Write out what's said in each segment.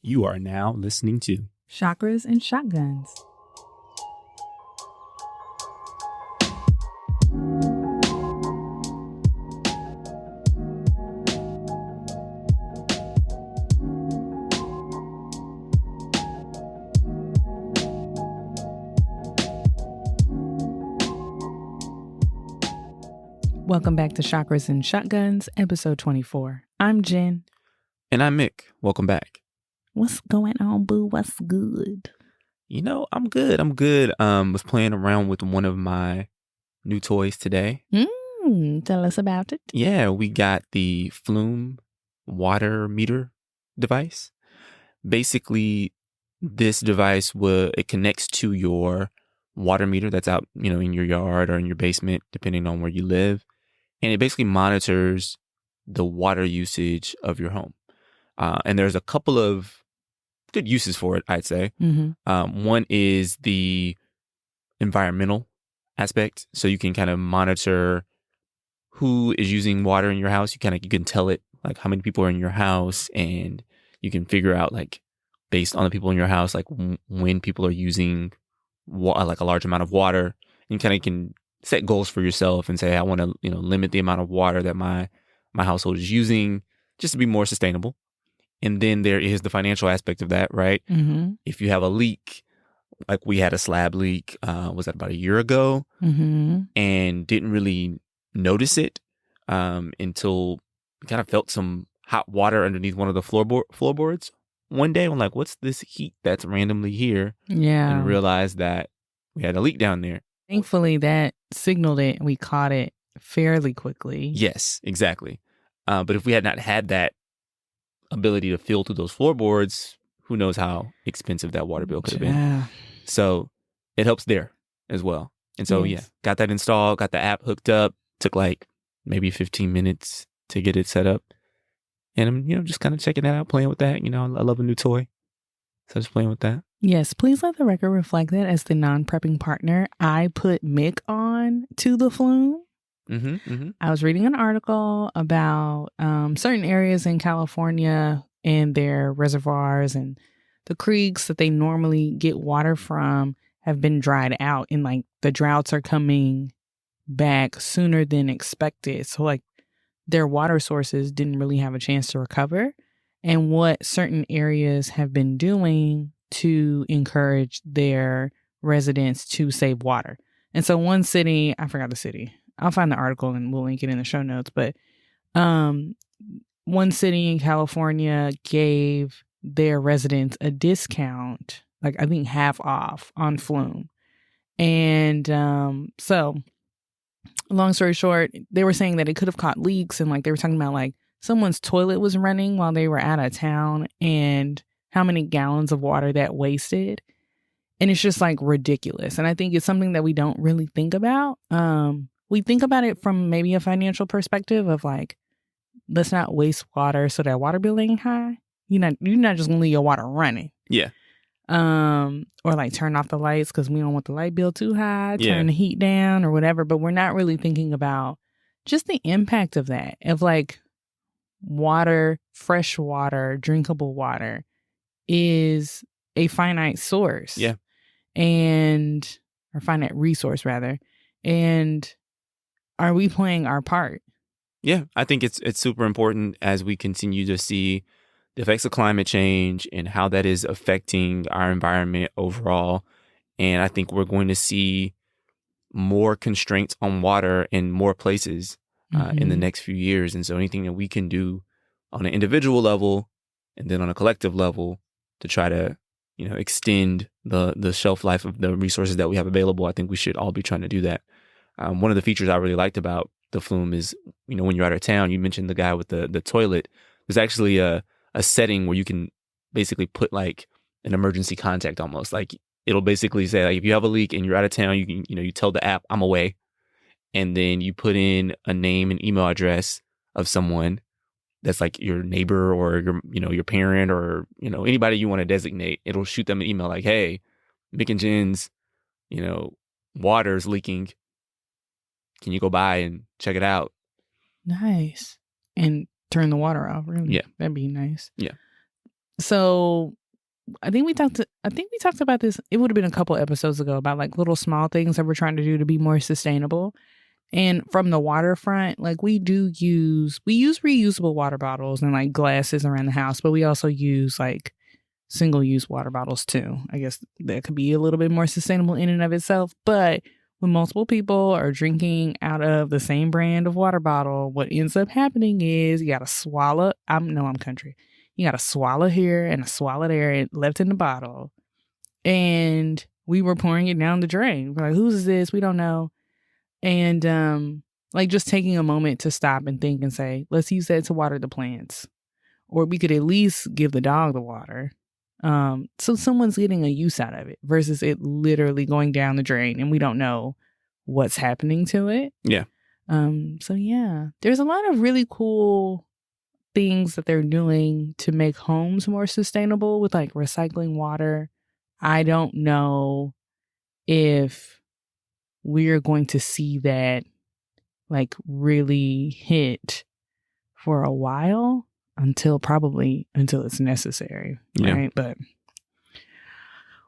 You are now listening to Chakras and Shotguns. Welcome back to Chakras and Shotguns, episode 24. I'm Jen. And I'm Mick. Welcome back. What's going on, boo? What's good? You know, I'm good. Was playing around with one of my new toys today. Tell us about it. Yeah, we got the Flume water meter device. Basically, this device it connects to your water meter that's out, in your yard or in your basement, depending on where you live. And it basically monitors the water usage of your home. And there's a couple of good uses for it, I'd say. Mm-hmm. One is the environmental aspect. So you can kind of monitor who is using water in your house. You can tell it like how many people are in your house, and you can figure out like based on the people in your house, like when people are using like a large amount of water. And you can set goals for yourself and say, I want to, limit the amount of water that my household is using just to be more sustainable. And then there is the financial aspect of that, right? Mm-hmm. If you have a leak, like we had a slab leak, was that about a year ago? Mm-hmm. And didn't really notice it until we kind of felt some hot water underneath one of the floorboards. One day, I'm like, what's this heat that's randomly here? Yeah. And realized that we had a leak down there. Thankfully, that signaled it and we caught it fairly quickly. Yes, exactly. But if we had not had that ability to feel through those floorboards, who knows how expensive that water bill could have been. So it helps there as well. And so, Yes. Got that installed, got the app hooked up, took like maybe 15 minutes to get it set up. And I'm, just kind of checking that out, playing with that. I love a new toy. So just playing with that. Yes, please let the record reflect that as the non-prepping partner, I put Mick on to the Flume. Mm-hmm, mm-hmm. I was reading an article about certain areas in California and their reservoirs and the creeks that they normally get water from have been dried out, and like the droughts are coming back sooner than expected. So like their water sources didn't really have a chance to recover, and what certain areas have been doing to encourage their residents to save water. And so one city, I forgot the city. I'll find the article and we'll link it in the show notes. But one city in California gave their residents a discount, like I think half off on Flume. And so long story short, they were saying that it could have caught leaks, and like they were talking about like someone's toilet was running while they were out of town and how many gallons of water that wasted. And it's just like ridiculous. And I think it's something that we don't really think about. We think about it from maybe a financial perspective of like, let's not waste water so that water bill ain't high. You're not just gonna leave your water running. Yeah. Or like turn off the lights because we don't want the light bill too high, Yeah. turn the heat down or whatever. But we're not really thinking about just the impact of that, of like water, fresh water, drinkable water is a finite source. Yeah. Or finite resource rather. And are we playing our part? Yeah, I think it's super important as we continue to see the effects of climate change and how that is affecting our environment overall. And I think we're going to see more constraints on in more places in the next few years. And so anything that we can do on an individual level and then on a collective level to try to, extend the shelf life of the resources that we have available, I think we should all be trying to do that. One of the features I really liked about the Flume is, when you're out of town, you mentioned the guy with the toilet. There's actually a setting where you can basically put like an emergency contact almost. Like it'll basically say like if you have a leak and you're out of town, you can, you tell the app I'm away, and then you put in a name and email address of someone that's like your neighbor or your parent or anybody you want to designate. It'll shoot them an email like, hey, Mick and Jen's water's leaking. Can you go by and check it out? Nice. And turn the water off, really. Yeah. That'd be nice. Yeah. So I think we talked about this. It would have been a couple episodes ago about like little small things that we're trying to do to be more sustainable. And from the waterfront, like we use reusable water bottles and like glasses around the house, but we also use like single-use water bottles too. I guess that could be a little bit more sustainable in and of itself. But when multiple people are drinking out of the same brand of water bottle, what ends up happening is you gotta swallow. I'm country. You gotta swallow here and a swallow there and left in the bottle. And we were pouring it down the drain. We're like, whose is this? We don't know. And like just taking a moment to stop and think and say, let's use that to water the plants. Or we could at least give the dog the water. So someone's getting a use out of it versus it literally going down the drain and we don't know what's happening to it. Yeah. So yeah, there's a lot of really cool things that they're doing to make homes more sustainable with like recycling water. I don't know if we're going to see that like really hit for a while until it's necessary. Right. Yeah. But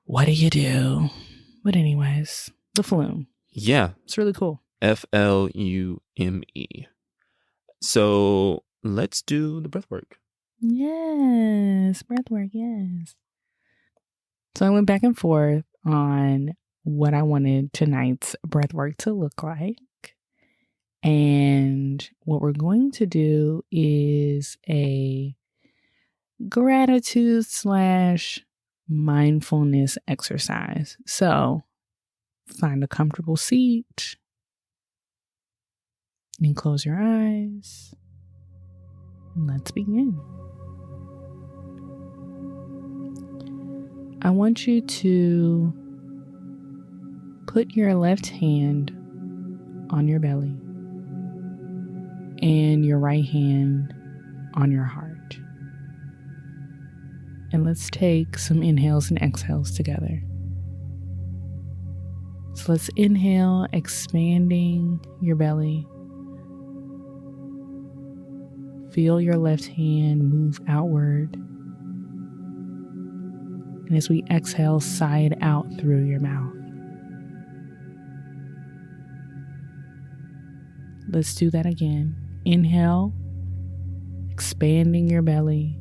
what do you do? But anyways, the flume. Yeah. It's really cool. FLUME. So let's do the breath work. Yes. Breath work. Yes. So I went back and forth on what I wanted tonight's breath work to look like. And what we're going to do is a gratitude / mindfulness exercise. So find a comfortable seat and close your eyes. And let's begin. I want you to put your left hand on your belly and your right hand on your heart. And let's take some inhales and exhales together. So let's inhale, expanding your belly. Feel your left hand move outward. And as we exhale, sigh it out through your mouth. Let's do that again. Inhale, expanding your belly.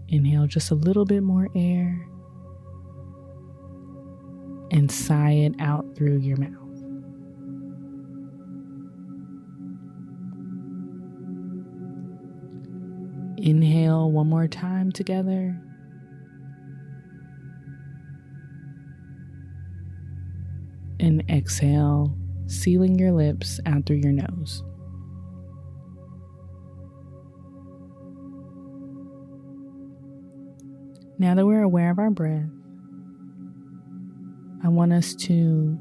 Inhale just a little bit more air. And sigh it out through your mouth. Inhale one more time together. And exhale, sealing your lips out through your nose. Now that we're aware of our breath, I want us to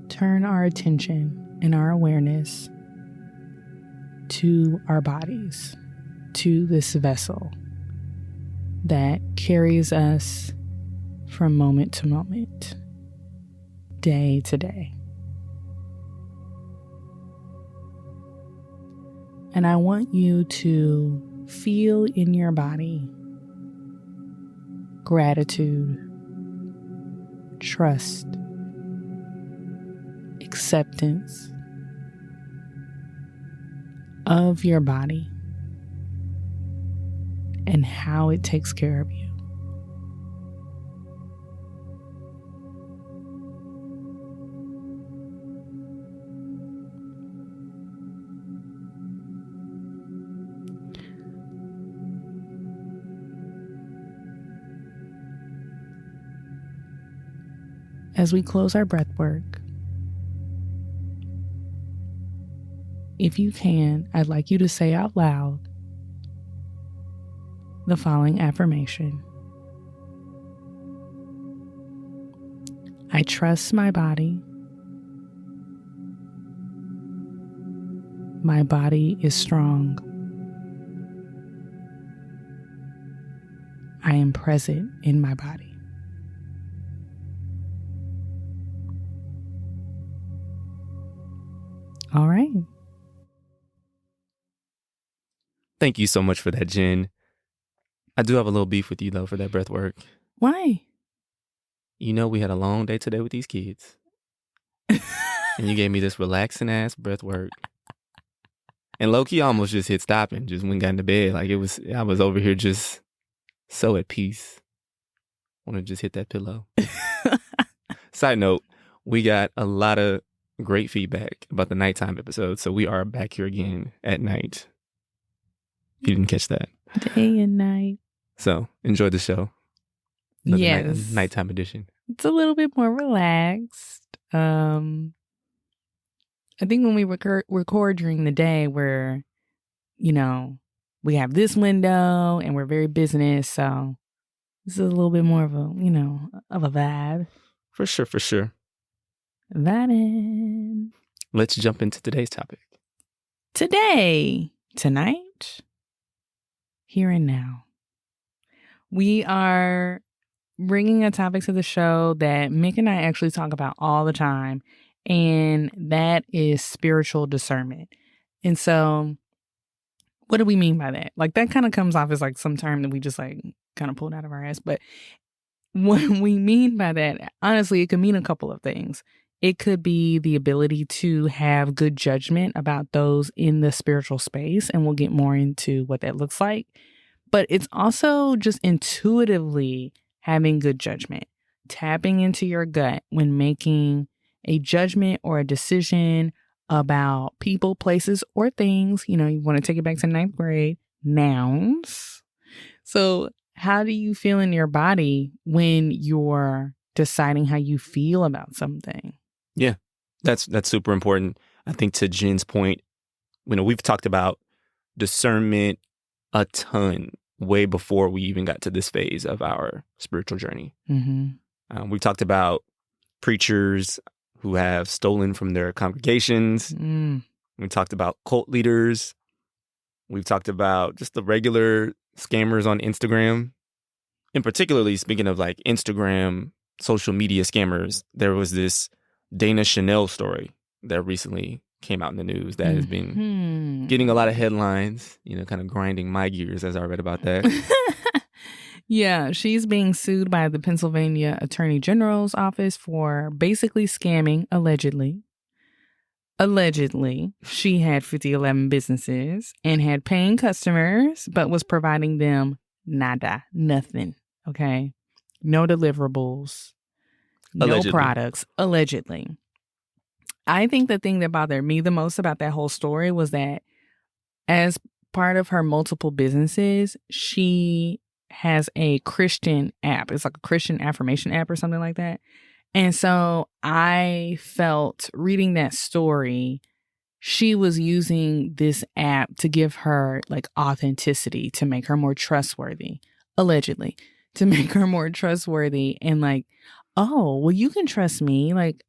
turn our attention and our awareness to our bodies, to this vessel that carries us from moment to moment, day to day. And I want you to feel in your body gratitude, trust, acceptance of your body and how it takes care of you. As we close our breath work, if you can, I'd like you to say out loud the following affirmation. I trust my body. My body is strong. I am present in my body. All right. Thank you so much for that, Jen. I do have a little beef with you, though, for that breath work. Why? You know we had a long day today with these kids. And you gave me this relaxing ass breath work. And low-key almost just hit stop and just went and got into bed. Like I was over here just so at peace. Want to just hit that pillow. Side note, we got a lot of great feedback about the nighttime episode. So we are back here again at night. If you didn't catch that. Day and night. So enjoy the show. Yes. Nighttime edition. It's a little bit more relaxed. I think when we record during the day, we're, we have this window and we're very business. So this is a little bit more of a, of a vibe. For sure. Vibing. Let's jump into today's topic. Tonight, here and now, we are bringing a topic to the show that Mick and I actually talk about all the time. And that is spiritual discernment. And so what do we mean by that? Like that kind of comes off as like some term that we just like kind of pulled out of our ass. But what we mean by that, honestly, it could mean a couple of things. It could be the ability to have good judgment about those in the spiritual space. And we'll get more into what that looks like. But it's also just intuitively having good judgment, tapping into your gut when making a judgment or a decision about people, places, or things. You want to take it back to 9th grade, nouns. So how do you feel in your body when you're deciding how you feel about something? Yeah, that's super important. I think to Jen's point, we've talked about discernment a ton way before we even got to this phase of our spiritual journey. Mm-hmm. We talked about preachers who have stolen from their congregations. We talked about cult leaders. We've talked about just the regular scammers on Instagram. And particularly speaking of like Instagram, social media scammers, there was this Dana Chanel story that recently came out in the news that has been getting a lot of headlines, kind of grinding my gears as I read about that. Yeah, she's being sued by the Pennsylvania Attorney General's office for basically scamming, allegedly. Allegedly, she had 5011 businesses and had paying customers, but was providing them nada, nothing, okay? No deliverables, Allegedly. No products, allegedly. I think the thing that bothered me the most about that whole story was that as part of her multiple businesses, she has a Christian app. It's like a Christian affirmation app or something like that. And so I felt reading that story, she was using this app to give her like authenticity, to make her more trustworthy, allegedly, to make her more trustworthy and like, oh, well, you can trust me. Like,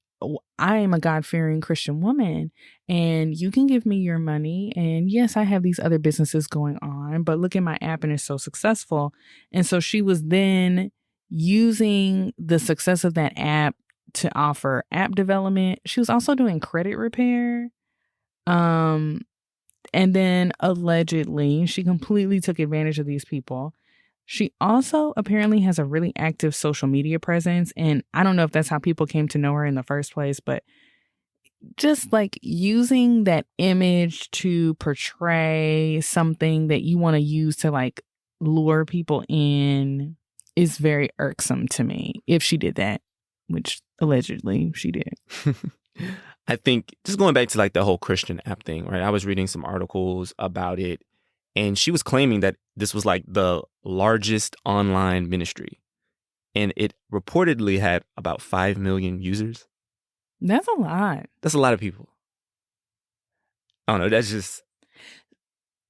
I am a God-fearing Christian woman and you can give me your money. And yes, I have these other businesses going on, but look at my app and it's so successful. And so she was then using the success of that app to offer app development. She was also doing credit repair. And then allegedly, she completely took advantage of these people. She also apparently has a really active social media presence. And I don't know if that's how people came to know her in the first place, but just like using that image to portray something that you want to use to like lure people in is very irksome to me if she did that, which allegedly she did. I think just going back to like the whole Christian app thing, right? I was reading some articles about it. And she was claiming that this was like the largest online ministry. And it reportedly had about 5 million users. That's a lot. That's a lot of people. I don't know. That's just,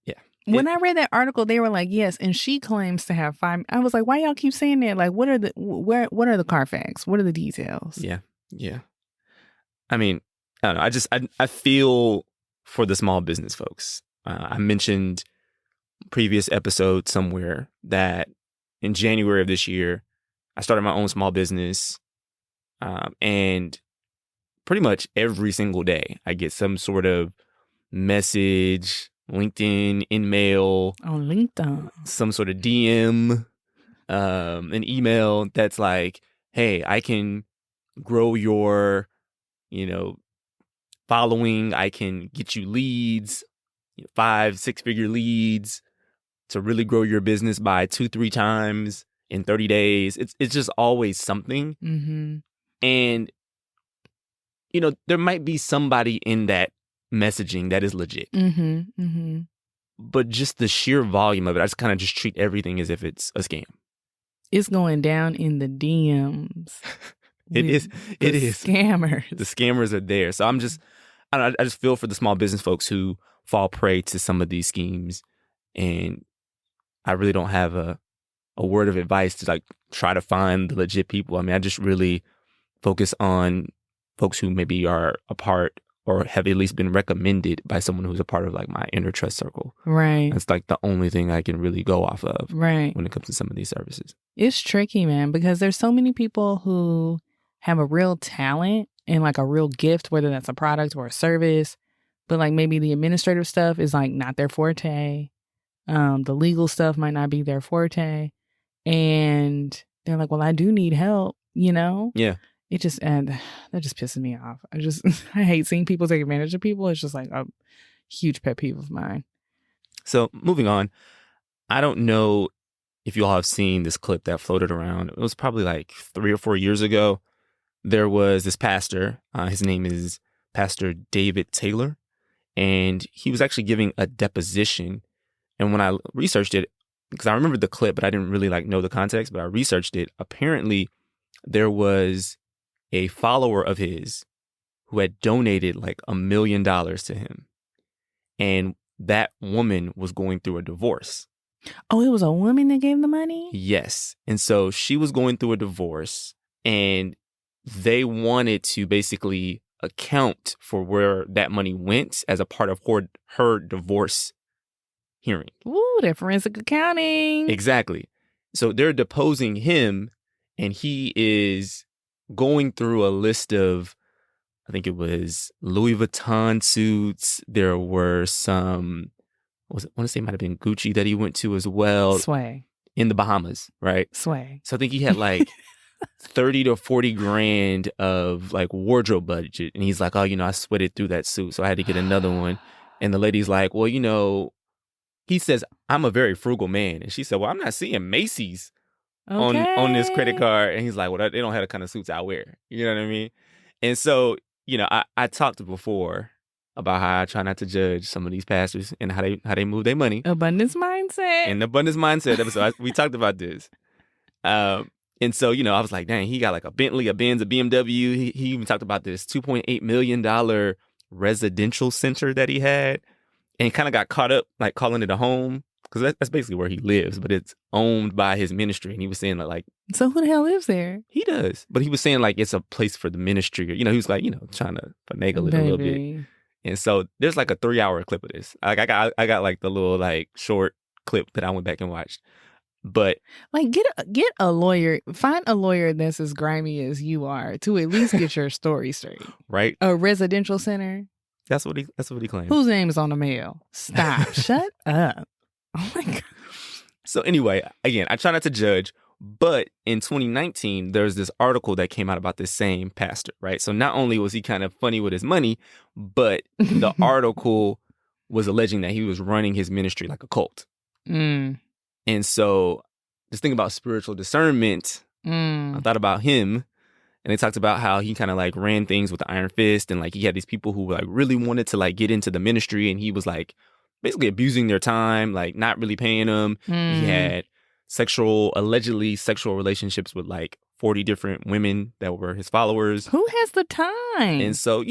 yeah. When I read that article, they were like, yes, and she claims to have 5. I was like, why y'all keep saying that? Like, what are the Carfax? What are the details? Yeah. I mean, I don't know. I feel for the small business folks. I mentioned previous episode somewhere that in January of this year, I started my own small business. And pretty much every single day, I get some sort of message LinkedIn, InMail, On LinkedIn. some sort of DM, an email that's like, hey, I can grow your, following. I can get you leads, 5-6 figure leads to really grow your business by 2-3 times in 30 days. It's just always something. Mm-hmm. And, there might be somebody in that messaging that is legit. Mm-hmm. Mm-hmm. But just the sheer volume of it, I just kind of just treat everything as if it's a scam. It's going down in the DMs. It is. Scammers. The scammers are there. So I just feel for the small business folks who fall prey to some of these schemes. And I really don't have a word of advice to like try to find the legit people. I mean, I just really focus on folks who maybe are a part or have at least been recommended by someone who's a part of like my inner trust circle. Right. That's like the only thing I can really go off of when it comes to some of these services. It's tricky, man, because there's so many people who have a real talent and like a real gift, whether that's a product or a service, but like maybe the administrative stuff is like not their forte. The legal stuff might not be their forte. And they're like, well, I do need help, Yeah. It just, and that just pisses me off. I hate seeing people take advantage of people. It's just like a huge pet peeve of mine. So moving on, I don't know if you all have seen this clip that floated around. It was probably like 3 or 4 years ago. There was this pastor. His name is Pastor David Taylor. And he was actually giving a deposition. And when I researched it, because I remembered the clip, but I didn't really know the context, but I researched it. Apparently, there was a follower of his who had donated like $1 million to him. And that woman was going through a divorce. Oh, it was a woman that gave the money? Yes. And so she was going through a divorce, and they wanted to basically account for where that money went as a part of her divorce hearing. Ooh, that forensic accounting. Exactly. So they're deposing him, and he is going through a list of, I think it was Louis Vuitton suits. There were some, I want to say it might have been Gucci that he went to as well. Sway. In the Bahamas, right? Sway. So I think he had like 30 to 40 grand of like wardrobe budget. And he's like, oh, I sweated through that suit, so I had to get another one. And the lady's like, well, he says, I'm a very frugal man. And she said, well, I'm not seeing Macy's on this credit card. And he's like, well, they don't have the kind of suits I wear. You know what I mean? And so, I talked before about how I try not to judge some of these pastors and how they move their money. Abundance mindset. And the abundance mindset episode, we talked about this. And so, I was like, dang, he got like a Bentley, a Benz, a BMW. He even talked about this $2.8 million residential center that he had. And he kind of got caught up like calling it a home, because that's basically where he lives, but it's owned by his ministry. And he was saying like, so who the hell lives there? He does. But he was saying like it's a place for the ministry. He was like, trying to finagle it a little bit. And so there's like a 3-hour clip of this. Like I got like the little like short clip that I went back and watched. But like get a lawyer, find a lawyer that's as grimy as you are to at least get your story straight. Right. A residential center. That's what he claims. Whose name is on the mail? Stop. Shut up. Oh my God. So anyway, again, I try not to judge, but in 2019, there's this article that came out about this same pastor, right? So not only was he kind of funny with his money, but the article was alleging that he was running his ministry like a cult. Mm. And so this thing about spiritual discernment, I thought about him. And they talked about how he kind of like ran things with the iron fist, and like he had these people who like really wanted to like get into the ministry, and he was like basically abusing their time, like not really paying them. He had allegedly sexual relationships with like 40 different women that were his followers. Who has the time? And so,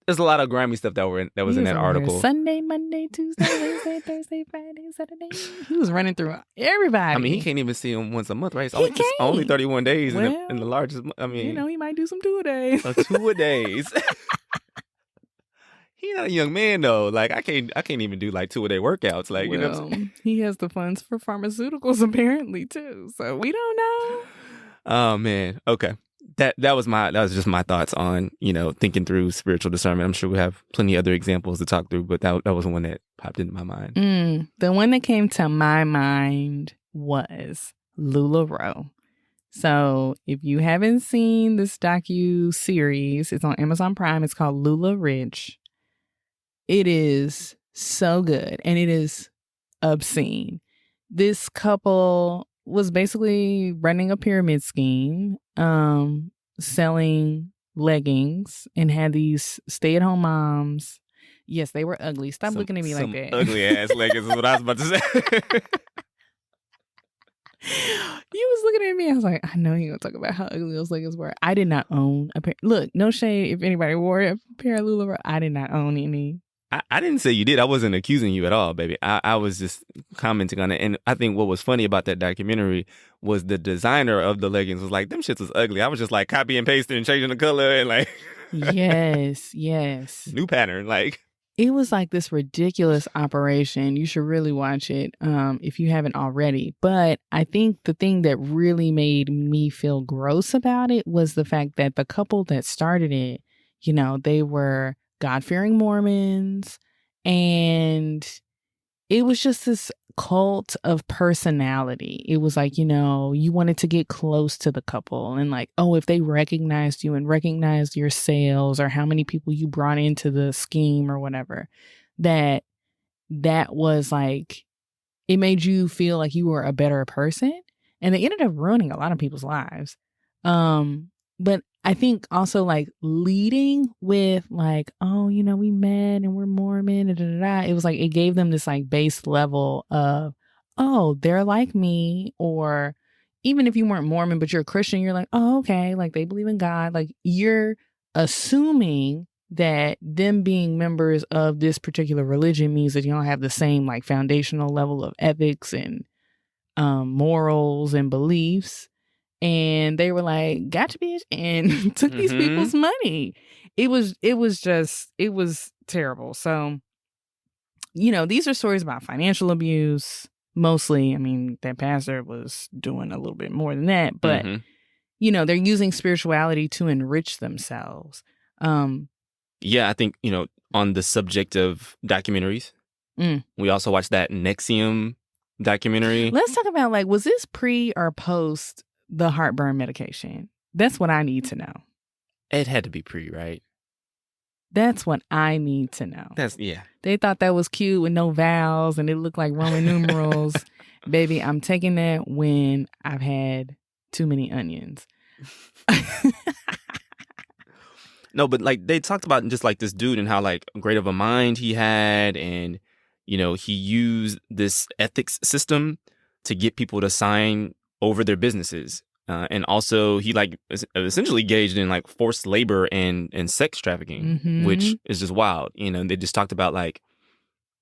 there's a lot of grimy stuff that was in that article. Sunday, Monday, Tuesday, Wednesday, Thursday, Friday, Saturday. He was running through everybody. I mean, he can't even see him once a month, right? It's only 31 days in the largest. I mean, he might do some 2-a-days. 2-a-days. He's not a young man though. Like I can't even do like 2-a-day workouts. Like you know what I'm saying? He has the funds for pharmaceuticals apparently too. So we don't know. Oh man. Okay. that was just my thoughts on, thinking through spiritual discernment. I'm sure we have plenty of other examples to talk through, but that was the one that popped into my mind. The one that came to my mind was LuLaRoe. So if you haven't seen this docu-series, it's on Amazon Prime. It's called Lula Rich. It is so good, and it is obscene. This couple was basically running a pyramid scheme, selling leggings, and had these stay-at-home moms. Yes, they were ugly. Stop looking at me like that. Ugly ass leggings is what I was about to say. You was looking at me. I was like, I know you're going to talk about how ugly those leggings were. I did not own a pair. Look, no shade if anybody wore a pair of LuLaRoe. I did not own any. I didn't say you did. I wasn't accusing you at all, baby. I was just commenting on it. And I think what was funny about that documentary was the designer of the leggings was like, them shits was ugly. I was just like copy and pasting and changing the color and like. Yes. New pattern. Like. It was like this ridiculous operation. You should really watch it if you haven't already. But I think the thing that really made me feel gross about it was the fact that the couple that started it, they were God-fearing Mormons. And it was just this cult of personality. It was like, you wanted to get close to the couple and like, oh, if they recognized you and recognized your sales or how many people you brought into the scheme or whatever, that was like, it made you feel like you were a better person. And they ended up ruining a lot of people's lives. But I think also like leading with like, oh, we met and we're Mormon. It was like, it gave them this like base level of, oh, they're like me. Or even if you weren't Mormon, but you're a Christian, you're like, oh, okay. Like they believe in God. Like you're assuming that them being members of this particular religion means that you don't have the same like foundational level of ethics and morals and beliefs. And they were like, gotcha, bitch, and took these people's money. It was terrible. So, these are stories about financial abuse. Mostly, I mean, that pastor was doing a little bit more than that. But, they're using spirituality to enrich themselves. Yeah, I think, on the subject of documentaries, we also watched that Nexium documentary. Let's talk about, like, was this pre or post the heartburn medication? That's what I need to know. It had to be pre, right? That's what I need to know. Yeah. They thought that was cute with no vowels and it looked like Roman numerals. Baby, I'm taking that when I've had too many onions. No, but like they talked about just like this dude and how like great of a mind he had, and he used this ethics system to get people to sign over their businesses. And also he like essentially engaged in like forced labor and sex trafficking, which is just wild. They just talked about like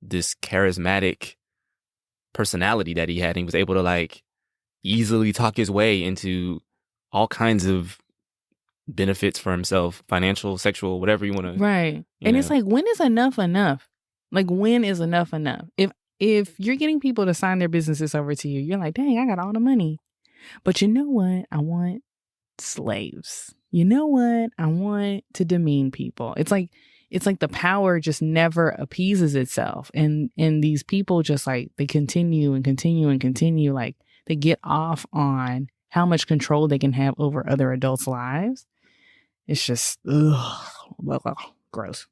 this charismatic personality that he had. And he was able to like easily talk his way into all kinds of benefits for himself, financial, sexual, whatever you want to. Right. And it's like, when is enough enough? Like, when is enough enough? If you're getting people to sign their businesses over to you, you're like, dang, I got all the money. But you know what? I want slaves. You know what? I want to demean people. It's like the power just never appeases itself. And these people just like, they continue and continue and continue. Like they get off on how much control they can have over other adults' lives. It's just, gross.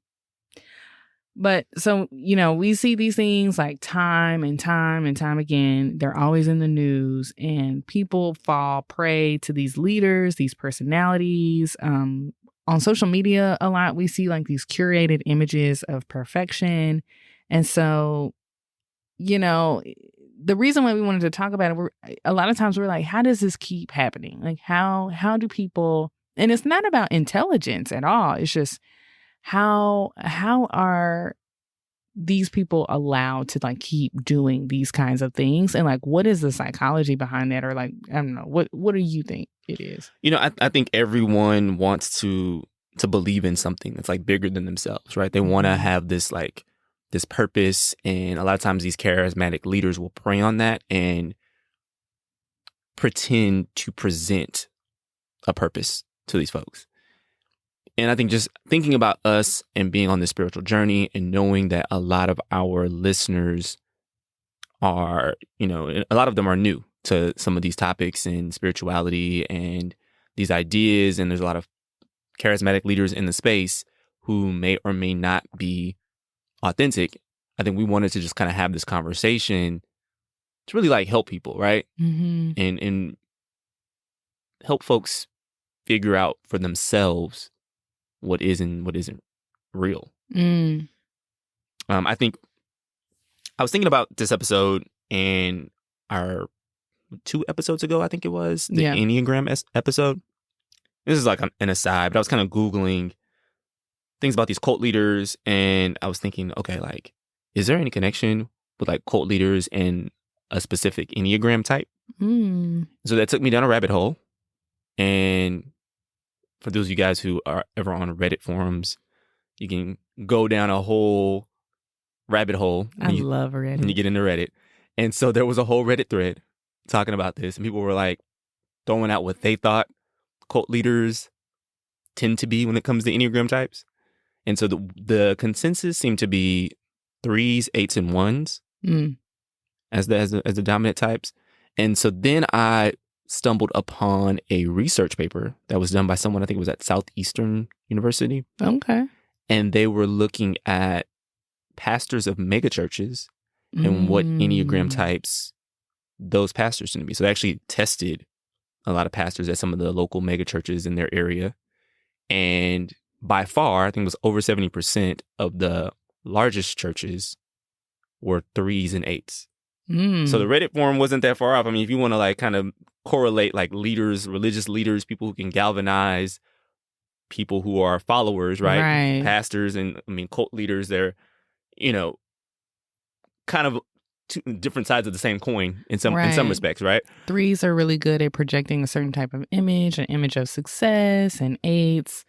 But so, we see these things like time and time and time again. They're always in the news, and people fall prey to these leaders, these personalities. On social media a lot, we see like these curated images of perfection. And so, the reason why we wanted to talk about it, a lot of times we're like, how does this keep happening? Like how do people, and it's not about intelligence at all. It's just, how are these people allowed to like keep doing these kinds of things? And like, what is the psychology behind that? Or like, I don't know, what do you think it is? I think everyone wants to believe in something that's like bigger than themselves, right? They want to have this like this purpose. And a lot of times these charismatic leaders will prey on that and pretend to present a purpose to these folks. And I think just thinking about us and being on this spiritual journey and knowing that a lot of our listeners are, a lot of them are new to some of these topics and spirituality and these ideas. And there's a lot of charismatic leaders in the space who may or may not be authentic. I think we wanted to just kind of have this conversation to really like help people, right? Mm-hmm. And help folks figure out for themselves what is and what isn't real. I think I was thinking about this episode and our 2 episodes ago, I think it was, the Enneagram episode. This is like an aside, but I was kind of Googling things about these cult leaders, and I was thinking, okay, like, is there any connection with like cult leaders and a specific Enneagram type? So that took me down a rabbit hole. And for those of you guys who are ever on Reddit forums, you can go down a whole rabbit hole. I love Reddit. When you get into Reddit. And so there was a whole Reddit thread talking about this. And people were like throwing out what they thought cult leaders tend to be when it comes to Enneagram types. And so the consensus seemed to be 3s, 8s, and 1s as the dominant types. And so then I stumbled upon a research paper that was done by someone, I think it was at Southeastern University. Okay. And they were looking at pastors of megachurches and what Enneagram types those pastors tend to be. So they actually tested a lot of pastors at some of the local megachurches in their area. And by far, I think it was over 70% of the largest churches were 3s and 8s. So the Reddit forum wasn't that far off. I mean, if you want to like kind of correlate like leaders, religious leaders, people who can galvanize people who are followers, right? Pastors and cult leaders, they're, kind of 2 different sides of the same coin in some respects, right? 3s are really good at projecting a certain type of image, an image of success, and 8s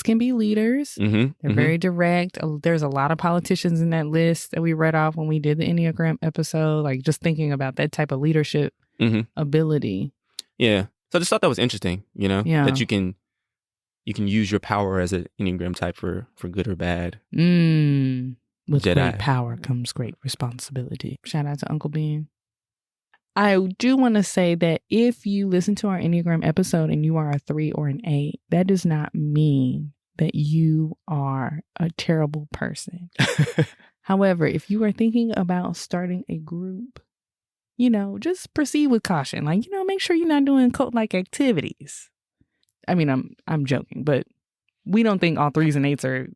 can be leaders. They're very direct. There's a lot of politicians in that list that we read off when we did the Enneagram episode, like just thinking about that type of leadership ability. Yeah. So I just thought that was interesting, that you can use your power as an Enneagram type for good or bad. With great power comes great responsibility. Shout out to Uncle Ben. I do want to say that if you listen to our Enneagram episode and you are a 3 or an 8, that does not mean that you are a terrible person. However, if you are thinking about starting a group, just proceed with caution. Like, make sure you're not doing cult-like activities. I mean, I'm joking, but we don't think all 3s and 8s are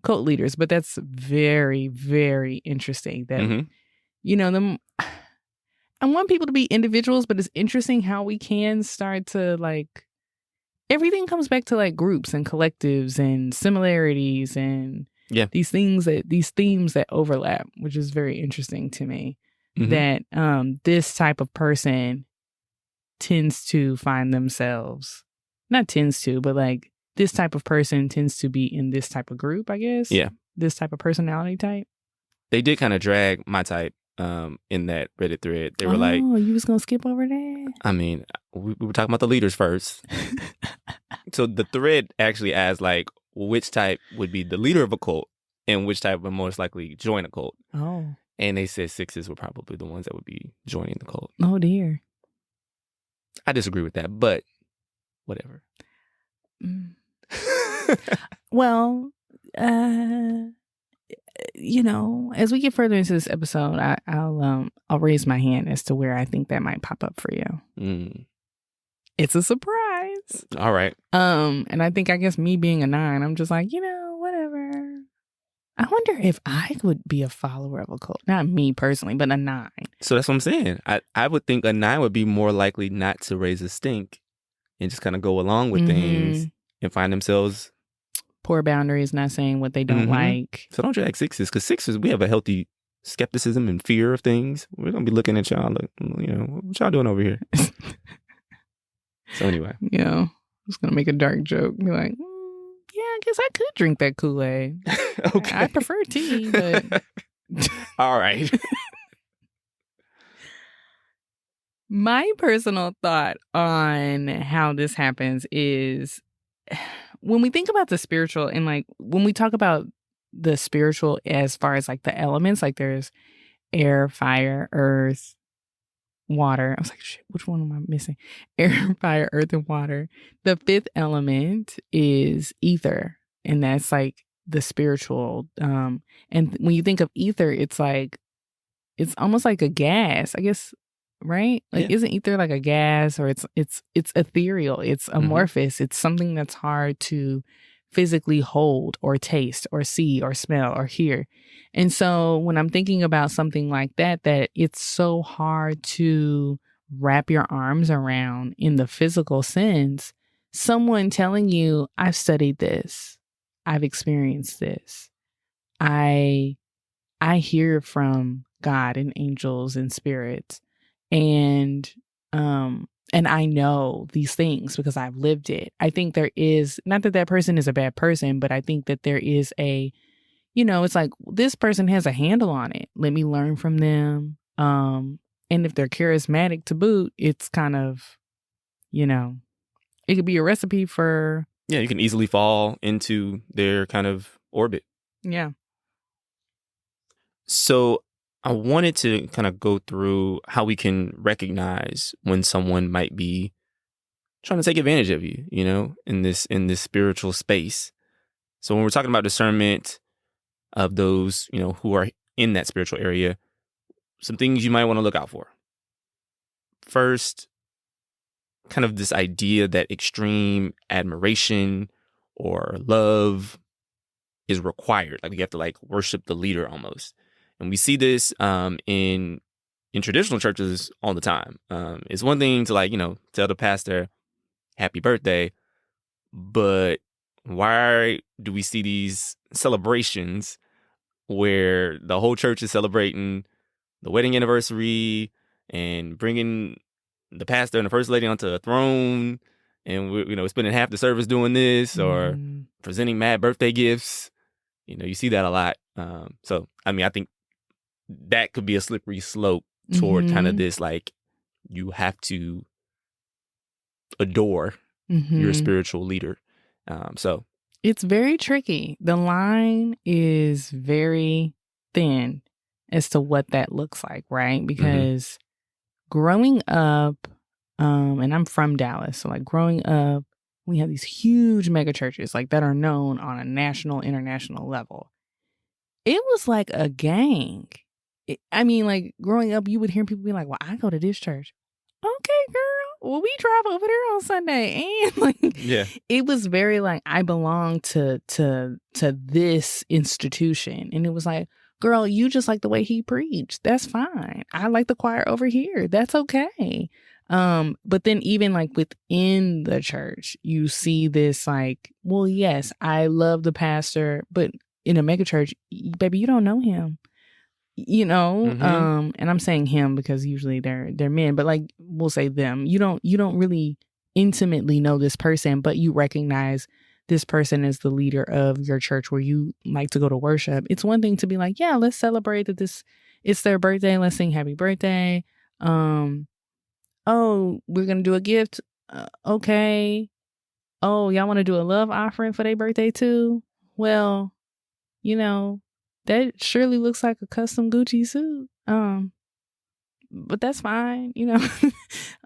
cult leaders, but that's very, very interesting that, I want people to be individuals, but it's interesting how we can start to like, everything comes back to like groups and collectives and similarities and these themes that overlap, which is very interesting to me. That this type of person tends to find themselves, not tends to, but like this type of person tends to be in this type of group, I guess. Yeah. This type of personality type. They did kind of drag my type in that Reddit thread. They were like, oh, you was going to skip over that? I mean, we were talking about the leaders first. So the thread actually asked like, which type would be the leader of a cult and which type would most likely join a cult. Oh. And they said 6s were probably the ones that would be joining the cult. Oh, dear. I disagree with that, but whatever. Well, as we get further into this episode, I'll raise my hand as to where I think that might pop up for you. It's a surprise. All right. And I guess me being a 9, I'm just like, whatever. I wonder if I would be a follower of a cult. Not me personally, but a 9. So that's what I'm saying. I would think a 9 would be more likely not to raise a stink and just kind of go along with things and find themselves. Poor boundaries, not saying what they don't like. So don't drag 6s, because 6s, we have a healthy skepticism and fear of things. We're going to be looking at y'all, like, what y'all doing over here? So anyway. Yeah. I was going to make a dark joke. Be like, yeah, I guess I could drink that Kool-Aid. Okay. I prefer tea, but. All right. My personal thought on how this happens is when we think about the spiritual and like when we talk about the spiritual as far as like the elements, like there's air, fire, earth, water. I was like, shit, which one am I missing? Air, fire, earth, and water. The fifth element is ether. And that's like the spiritual. And when you think of ether, it's like, it's almost like a gas, I guess, right? Like, isn't ether like a gas, or it's ethereal, it's amorphous, it's something that's hard to physically hold or taste or see or smell or hear. And so when I'm thinking about something like that it's so hard to wrap your arms around in the physical sense, someone telling you, I've studied this, I've experienced this, I hear from God and angels and spirits, and I know these things because I've lived it. I think there is, not that that person is a bad person, but I think that there is a, it's like, this person has a handle on it. Let me learn from them. And if they're charismatic to boot, it's kind of, it could be a recipe for. Yeah, you can easily fall into their kind of orbit. Yeah. So I wanted to kind of go through how we can recognize when someone might be trying to take advantage of you, in this spiritual space. So when we're talking about discernment of those, who are in that spiritual area, some things you might want to look out for. First, kind of this idea that extreme admiration or love is required. Like, you have to like worship the leader almost. And we see this in traditional churches all the time. It's one thing to like, tell the pastor happy birthday, but why do we see these celebrations where the whole church is celebrating the wedding anniversary and bringing the pastor and the first lady onto a throne, and we're spending half the service doing this, or presenting mad birthday gifts? You see that a lot. So, I mean, I think that could be a slippery slope toward kind of this, like, you have to adore your spiritual leader. So it's very tricky. The line is very thin as to what that looks like, right? Because growing up, and I'm from Dallas, so like growing up, we have these huge mega churches like that are known on a national, international level. It was like a gang. Like growing up, you would hear people be like, well, I go to this church. Okay, girl. Well, we drive over there on Sunday. And like, it was very like, I belong to this institution. And it was like, girl, you just like the way he preached. That's fine. I like the choir over here. That's okay. But then even like within the church, you see this like, well, yes, I love the pastor, but in a mega church, baby, you don't know him. And I'm saying him because usually they're men, but like we'll say them. You don't really intimately know this person, but you recognize this person is the leader of your church where you like to go to worship. It's one thing to be like, yeah, let's celebrate that it's their birthday. Let's sing happy birthday. Oh, we're going to do a gift. Okay. Oh, y'all want to do a love offering for their birthday too? Well, that surely looks like a custom Gucci suit. But that's fine.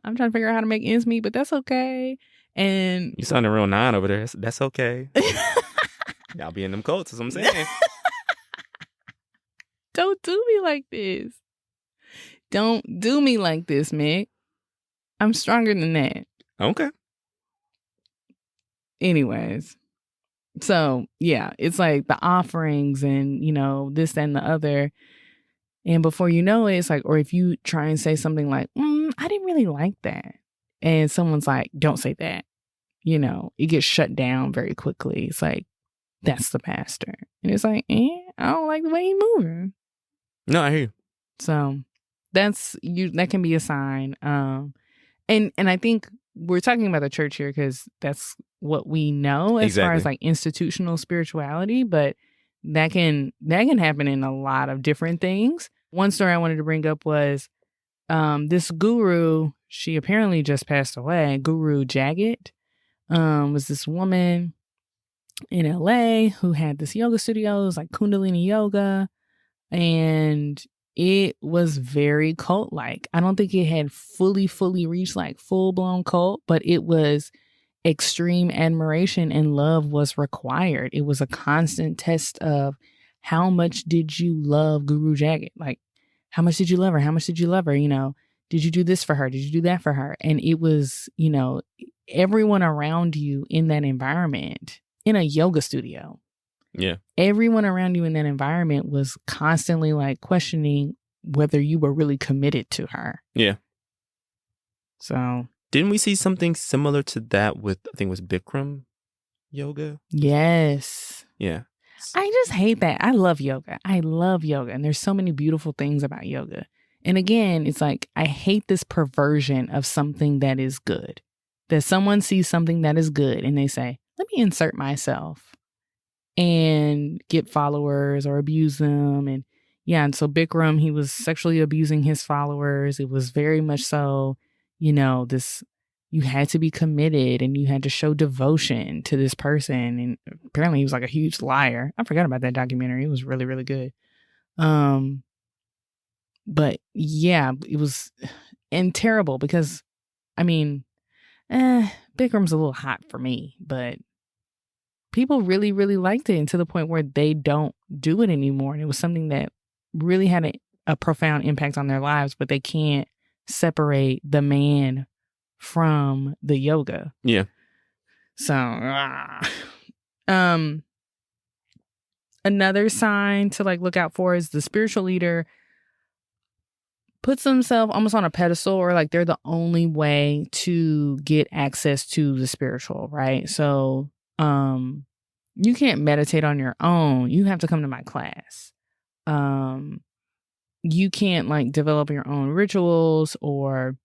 I'm trying to figure out how to make ends meet, but that's okay. And you sounding real nine over there. That's okay. Y'all be in them coats, is what I'm saying. Don't do me like this. Don't do me like this, Mick. I'm stronger than that. Okay. Anyways. So, yeah, it's like the offerings and, this and the other. And before you know it, it's like, or if you try and say something like, I didn't really like that. And someone's like, don't say that. It gets shut down very quickly. It's like, that's the pastor. And it's like, I don't like the way he's moving. No, I hear you. So that can be a sign. And I think we're talking about the church here because that's what we know as far as like institutional spirituality, but that can happen in a lot of different things. One story I wanted to bring up was this guru, she apparently just passed away, Guru Jagat. was this woman in LA who had this yoga studio. It was like Kundalini yoga. And it was very cult-like. I don't think it had fully reached like full-blown cult, but it was extreme admiration and love was required. It was a constant test of how much did you love Guru Jagat? Like, how much did you love her? How much did you love her? You know, did you do this for her? Did you do that for her? And it was, you know, everyone around you in that environment, in a yoga studio. Yeah. Everyone around you in that environment was constantly like questioning whether you were really committed to her. Yeah. So. Didn't we see something similar to that with, I think it was Bikram Yoga? Yes. Yeah. I just hate that. I love yoga. And there's so many beautiful things about yoga. And again, it's like, I hate this perversion of something that is good. That someone sees something that is good and they say, let me insert myself and get followers or abuse them. And yeah, and so Bikram, he was sexually abusing his followers. It was very much so, you know, this, you had to be committed and you had to show devotion to this person. And apparently he was like a huge liar. I forgot about that documentary. It was really, really good. But yeah, it was and terrible because, I mean, Bikram's a little hot for me, but people really, really liked it, and to the point where they don't do it anymore. And it was something that really had a profound impact on their lives, but they can't separate the man from the yoga. Yeah. So, another sign to like look out for is the spiritual leader puts themselves almost on a pedestal, or like they're the only way to get access to the spiritual, right? So, you can't meditate on your own. You have to come to my class. You can't like develop your own rituals or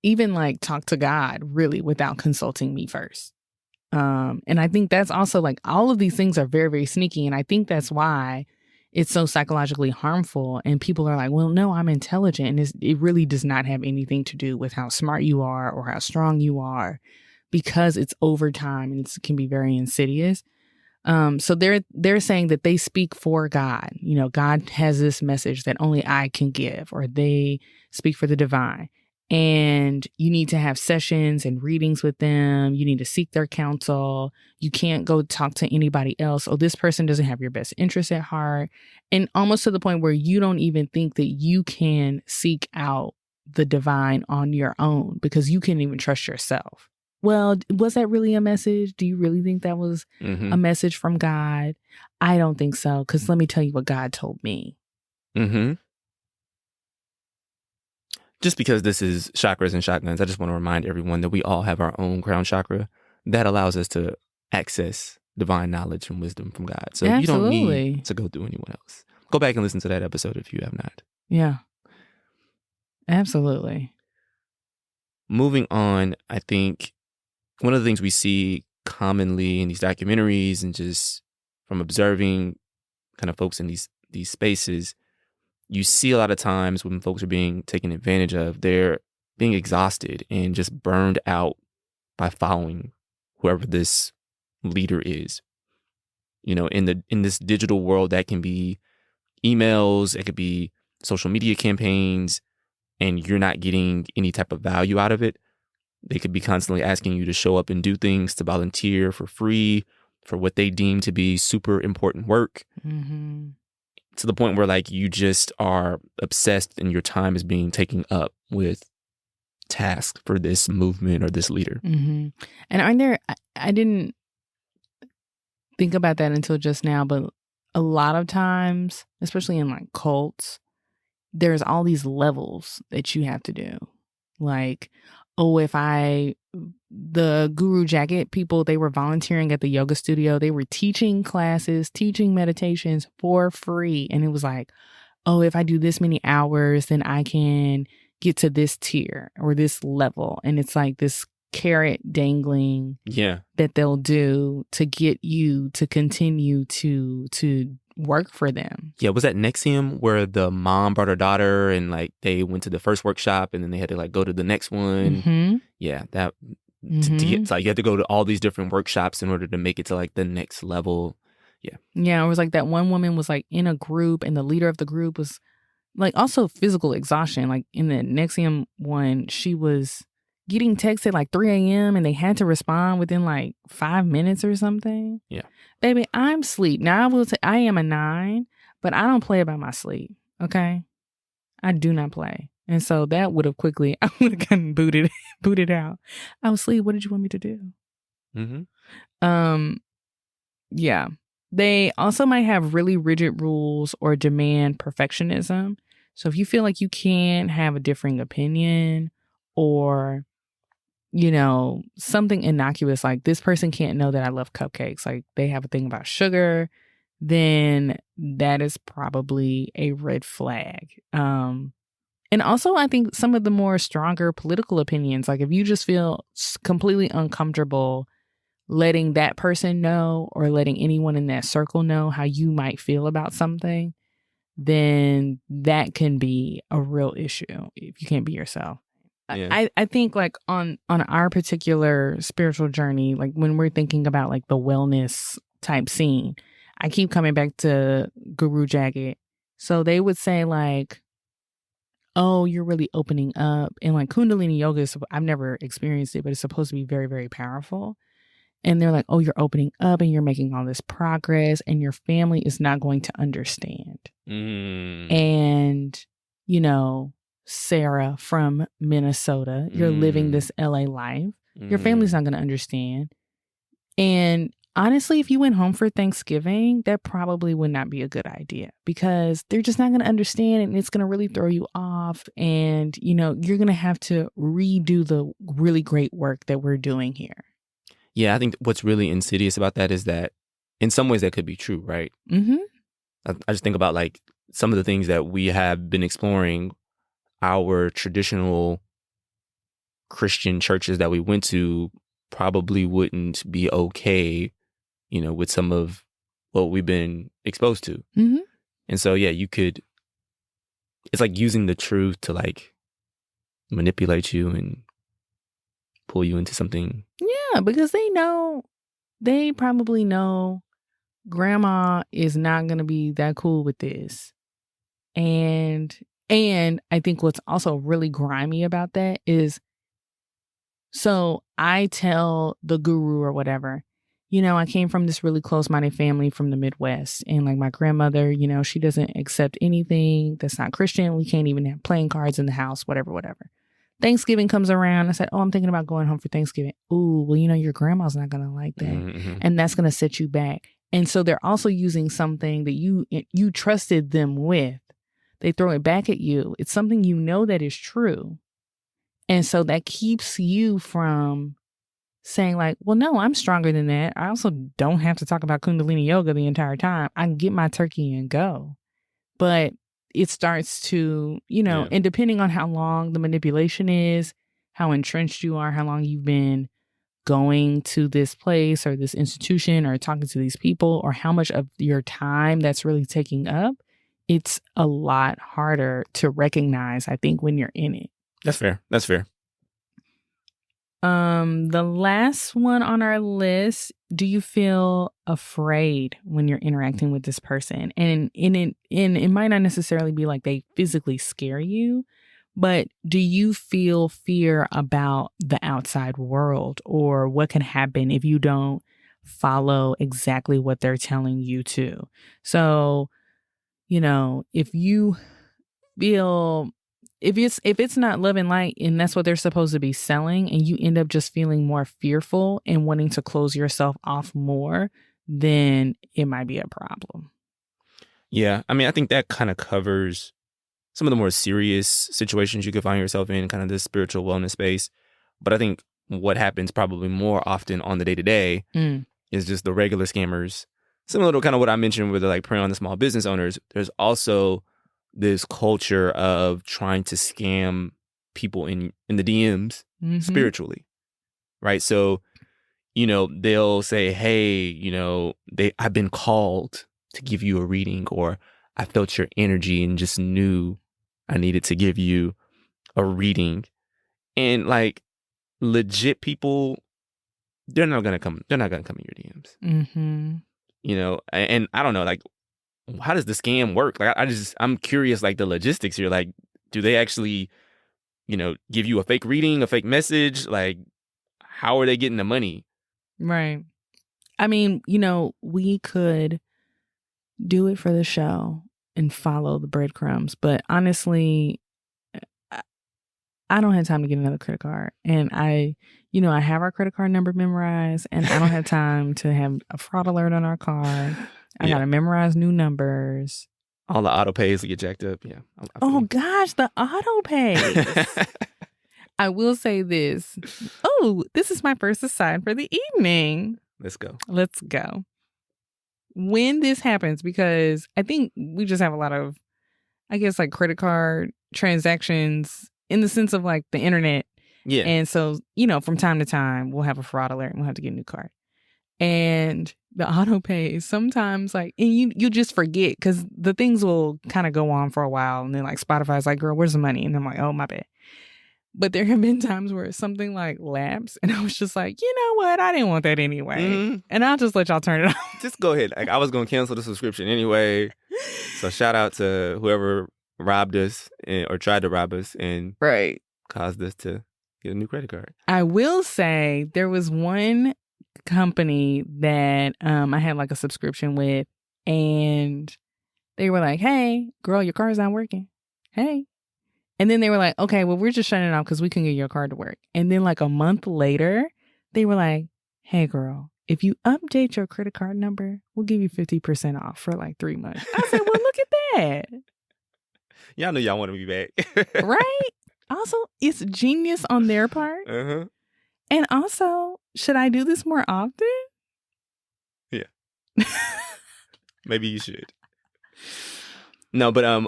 even like talk to God really without consulting me first. And I think that's also like all of these things are very, very sneaky. And I think that's why it's so psychologically harmful. And people are like, well, no, I'm intelligent. And it really does not have anything to do with how smart you are or how strong you are, because it's over time and it can be very insidious. So they're saying that they speak for God. You know, God has this message that only I can give, or they speak for the divine. And you need to have sessions and readings with them. You need to seek their counsel. You can't go talk to anybody else. Oh, this person doesn't have your best interest at heart. And almost to the point where you don't even think that you can seek out the divine on your own because you can't even trust yourself. Well, was that really a message? Do you really think that was a message from God? I don't think so. Because let me tell you what God told me. Just because this is chakras and shotguns, I just want to remind everyone that we all have our own crown chakra that allows us to access divine knowledge and wisdom from God. So you don't need to go through anyone else. Go back and listen to that episode if you have not. Yeah. Absolutely. Moving on, I think one of the things we see commonly in these documentaries and just from observing kind of folks in these spaces, you see a lot of times when folks are being taken advantage of, they're being exhausted and just burned out by following whoever this leader is. You know, in this digital world, that can be emails, it could be social media campaigns, and you're not getting any type of value out of it. They could be constantly asking you to show up and do things, to volunteer for free for what they deem to be super important work. To the point where like you just are obsessed and your time is being taken up with tasks for this movement or this leader. And aren't there, I didn't think about that until just now, but a lot of times, especially in like cults, there's all these levels that you have to do. Like, oh, the Guru Jagat people, they were volunteering at the yoga studio. They were teaching classes, teaching meditations for free. And it was like, oh, if I do this many hours, then I can get to this tier or this level. And it's like this carrot dangling that they'll do to get you to continue to work for them. Yeah, was that Nexium where the mom brought her daughter and like they went to the first workshop and then they had to like go to the next one? Yeah, to get to, like, you have to go to all these different workshops in order to make it to like the next level. Yeah, it was like that one woman was like in a group, and the leader of the group was like also physical exhaustion. Like in the Nexium one, she was getting texted at like 3 a.m. and they had to respond within like 5 minutes or something. Yeah. Baby, I'm sleep. Now I will say I am a 9, but I don't play about my sleep. Okay. I do not play. And so that would have quickly, I would have gotten booted out. I was asleep. What did you want me to do? Mm-hmm. Yeah. They also might have really rigid rules or demand perfectionism. So if you feel like you can't have a differing opinion, or, you know, something innocuous like this person can't know that I love cupcakes, like they have a thing about sugar, then that is probably a red flag. And also, I think some of the more stronger political opinions, like if you just feel completely uncomfortable letting that person know or letting anyone in that circle know how you might feel about something, then that can be a real issue if you can't be yourself. Yeah. I think like on our particular spiritual journey, like when we're thinking about like the wellness type scene, I keep coming back to Guru Jagat. So they would say like, oh, you're really opening up. And like Kundalini yoga is, I've never experienced it, but it's supposed to be very, very powerful. And they're like, oh, you're opening up and you're making all this progress and your family is not going to understand. And, you know, Sarah from Minnesota, you're living this LA life. Your family's not going to understand. And honestly, if you went home for Thanksgiving, that probably would not be a good idea because they're just not going to understand and it's going to really throw you off. And, you know, you're going to have to redo the really great work that we're doing here. Yeah, I think what's really insidious about that is that in some ways that could be true, right? Mm-hmm. I just think about like some of the things that we have been exploring. Our traditional Christian churches that we went to probably wouldn't be okay, you know, with some of what we've been exposed to. Mm-hmm. And so, yeah, it's like using the truth to like manipulate you and pull you into something. Yeah, because they probably know grandma is not going to be that cool with this. And I think what's also really grimy about that is, so I tell the guru or whatever, you know, I came from this really close-minded family from the Midwest. And like my grandmother, you know, she doesn't accept anything that's not Christian. We can't even have playing cards in the house, whatever. Thanksgiving comes around. I said, oh, I'm thinking about going home for Thanksgiving. Ooh, well, you know, your grandma's not going to like that. Mm-hmm. And that's going to set you back. And so they're also using something that you trusted them with. They throw it back at you. It's something you know that is true. And so that keeps you from saying like, well, no, I'm stronger than that. I also don't have to talk about Kundalini yoga the entire time. I can get my turkey and go. But it starts to, you know, and depending on how long the manipulation is, how entrenched you are, how long you've been going to this place or this institution or talking to these people, or how much of your time that's really taking up, it's a lot harder to recognize, I think, when you're in it. That's fair. The last one on our list, do you feel afraid when you're interacting with this person? And it might not necessarily be like they physically scare you, but do you feel fear about the outside world or what can happen if you don't follow exactly what they're telling you to? So, you know, if you feel, if it's not love and light and that's what they're supposed to be selling, and you end up just feeling more fearful and wanting to close yourself off more, then it might be a problem. Yeah. I mean, I think that kind of covers some of the more serious situations you could find yourself in, kind of this spiritual wellness space. But I think what happens probably more often on the day-to-day is just the regular scammers. Similar to kind of what I mentioned where they're like preying on the small business owners, there's also this culture of trying to scam people in the DMs spiritually, right? So, you know, they'll say, hey, you know, I've been called to give you a reading, or I felt your energy and just knew I needed to give you a reading. And like, legit people, they're not gonna come in your DMs. Mm-hmm. You know, and I don't know, like, how does the scam work? Like, I'm curious, like, the logistics here. Like, do they actually, you know, give you a fake reading, a fake message? Like, how are they getting the money? Right. I mean, you know, we could do it for the show and follow the breadcrumbs, but honestly, I don't have time to get another credit card. And I have our credit card number memorized, and I don't have time to have a fraud alert on our card. I got to memorize new numbers. All the auto pays get jacked up. Yeah. Oh, gosh, the auto pays. I will say this. Oh, this is my first aside for the evening. Let's go. When this happens, because I think we just have a lot of, I guess, like credit card transactions in the sense of like the internet. Yeah. And so, you know, from time to time, we'll have a fraud alert and we'll have to get a new card. And the auto pay sometimes, like, and you just forget because the things will kind of go on for a while. And then like Spotify's like, girl, where's the money? And I'm like, oh, my bad. But there have been times where something like lapsed and I was just like, you know what? I didn't want that anyway. Mm-hmm. And I'll just let y'all turn it off. Just go ahead. Like, I was going to cancel the subscription anyway. So shout out to whoever robbed us or tried to rob us and caused us to get a new credit card. I will say there was one company that I had like a subscription with, and they were like, hey, girl, your card's not working. Hey. And then they were like, okay, well, we're just shutting it off because we couldn't get your card to work. And then like a month later, they were like, hey, girl, if you update your credit card number, we'll give you 50% off for like 3 months. I said, well, look at that. Y'all know y'all want to be back. Right? Also, it's genius on their part. Uh-huh. And also, should I do this more often? Yeah. Maybe you should. No, but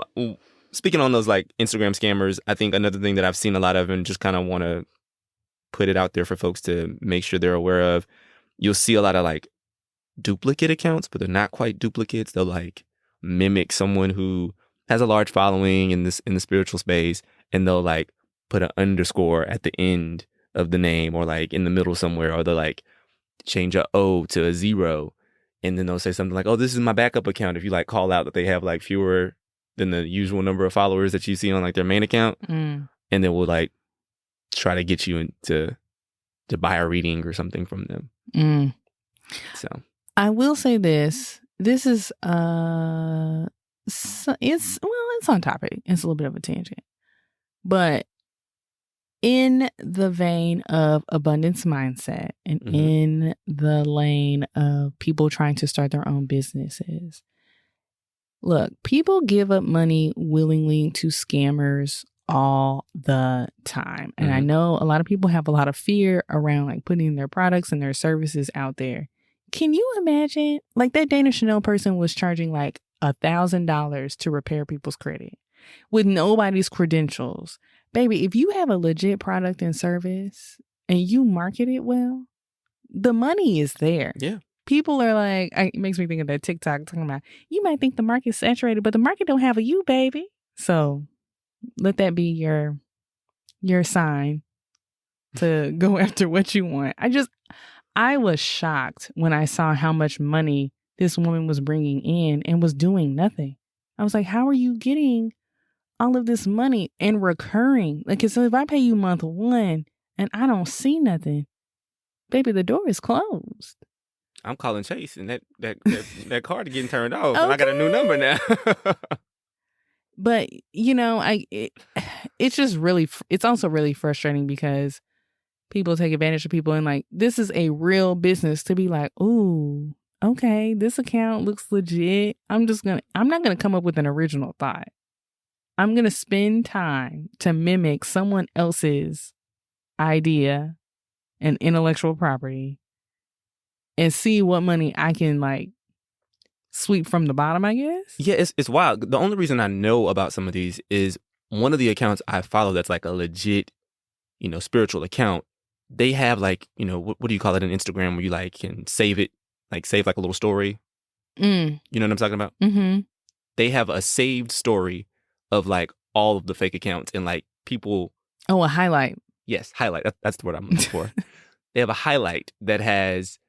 speaking on those like Instagram scammers, I think another thing that I've seen a lot of and just kind of want to put it out there for folks to make sure they're aware of, you'll see a lot of like duplicate accounts, but they're not quite duplicates. They'll like mimic someone who has a large following in the spiritual space, and they'll like put an underscore at the end of the name or like in the middle somewhere, or they'll like change a O to a 0, and then they'll say something like, oh, this is my backup account. If you like call out that they have like fewer than the usual number of followers that you see on like their main account, and then we'll like try to get you to buy a reading or something from them. So I will say this is it's on topic. It's a little bit of a tangent, but in the vein of abundance mindset and in the lane of people trying to start their own businesses, look, people give up money willingly to scammers all the time. And I know a lot of people have a lot of fear around like putting their products and their services out there. Can you imagine, like, that Dana Chanel person was charging like $1,000 to repair people's credit with nobody's credentials? Baby, if you have a legit product and service and you market it well, the money is there. Yeah. People are like, it makes me think of that TikTok talking about, you might think the market's saturated, but the market don't have a you, baby. So let that be your sign to go after what you want. I was shocked when I saw how much money this woman was bringing in and was doing nothing. I was like, how are you getting all of this money and recurring? Like, so if I pay you month 1 and I don't see nothing, baby, the door is closed. I'm calling Chase, and that card is getting turned off. Okay. And I got a new number now. But you know, it's just really, it's also really frustrating because people take advantage of people, and like, this is a real business to be like, ooh, okay, this account looks legit. I'm not gonna come up with an original thought. I'm gonna spend time to mimic someone else's idea and intellectual property and see what money I can like sweep from the bottom, I guess. Yeah, it's wild. The only reason I know about some of these is one of the accounts I follow that's like a legit, spiritual account. They have like, what do you call it on Instagram where you like can save it, like save like a little story. You know what I'm talking about? Mm-hmm. They have a saved story of like all of the fake accounts and like people. Oh, a highlight. Yes, highlight. That's the word I'm looking for. They have a highlight that has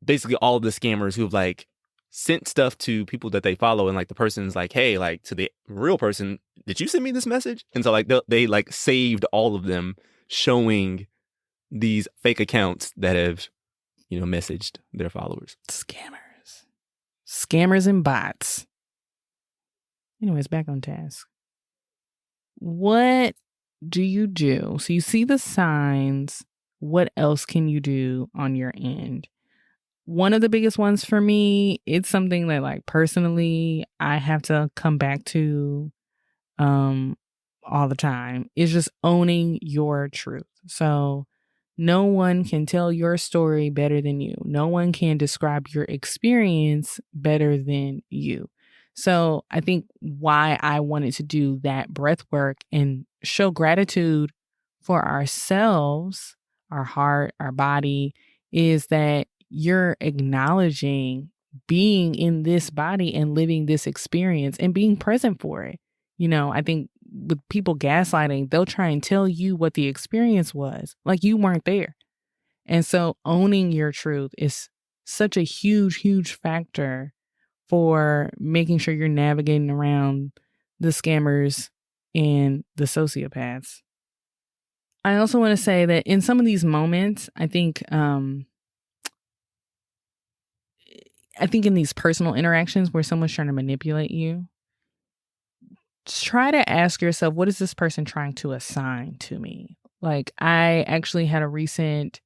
basically all the scammers who've like sent stuff to people that they follow, and like the person's like, hey, like to the real person, did you send me this message? And so like they like saved all of them, showing these fake accounts that have, messaged their followers. Scammers and bots. Anyways, back on task. What do you do? So you see the signs. What else can you do on your end? One of the biggest ones for me, it's something that like personally I have to come back to all the time, is just owning your truth. So no one can tell your story better than you. No one can describe your experience better than you. So I think why I wanted to do that breath work and show gratitude for ourselves, our heart, our body, is that you're acknowledging being in this body and living this experience and being present for it. I think with people gaslighting, they'll try and tell you what the experience was, like you weren't there. And so owning your truth is such a huge, huge factor for making sure you're navigating around the scammers and the sociopaths. I also want to say that in some of these moments, I think in these personal interactions where someone's trying to manipulate you, try to ask yourself, what is this person trying to assign to me? Like, I actually had a recent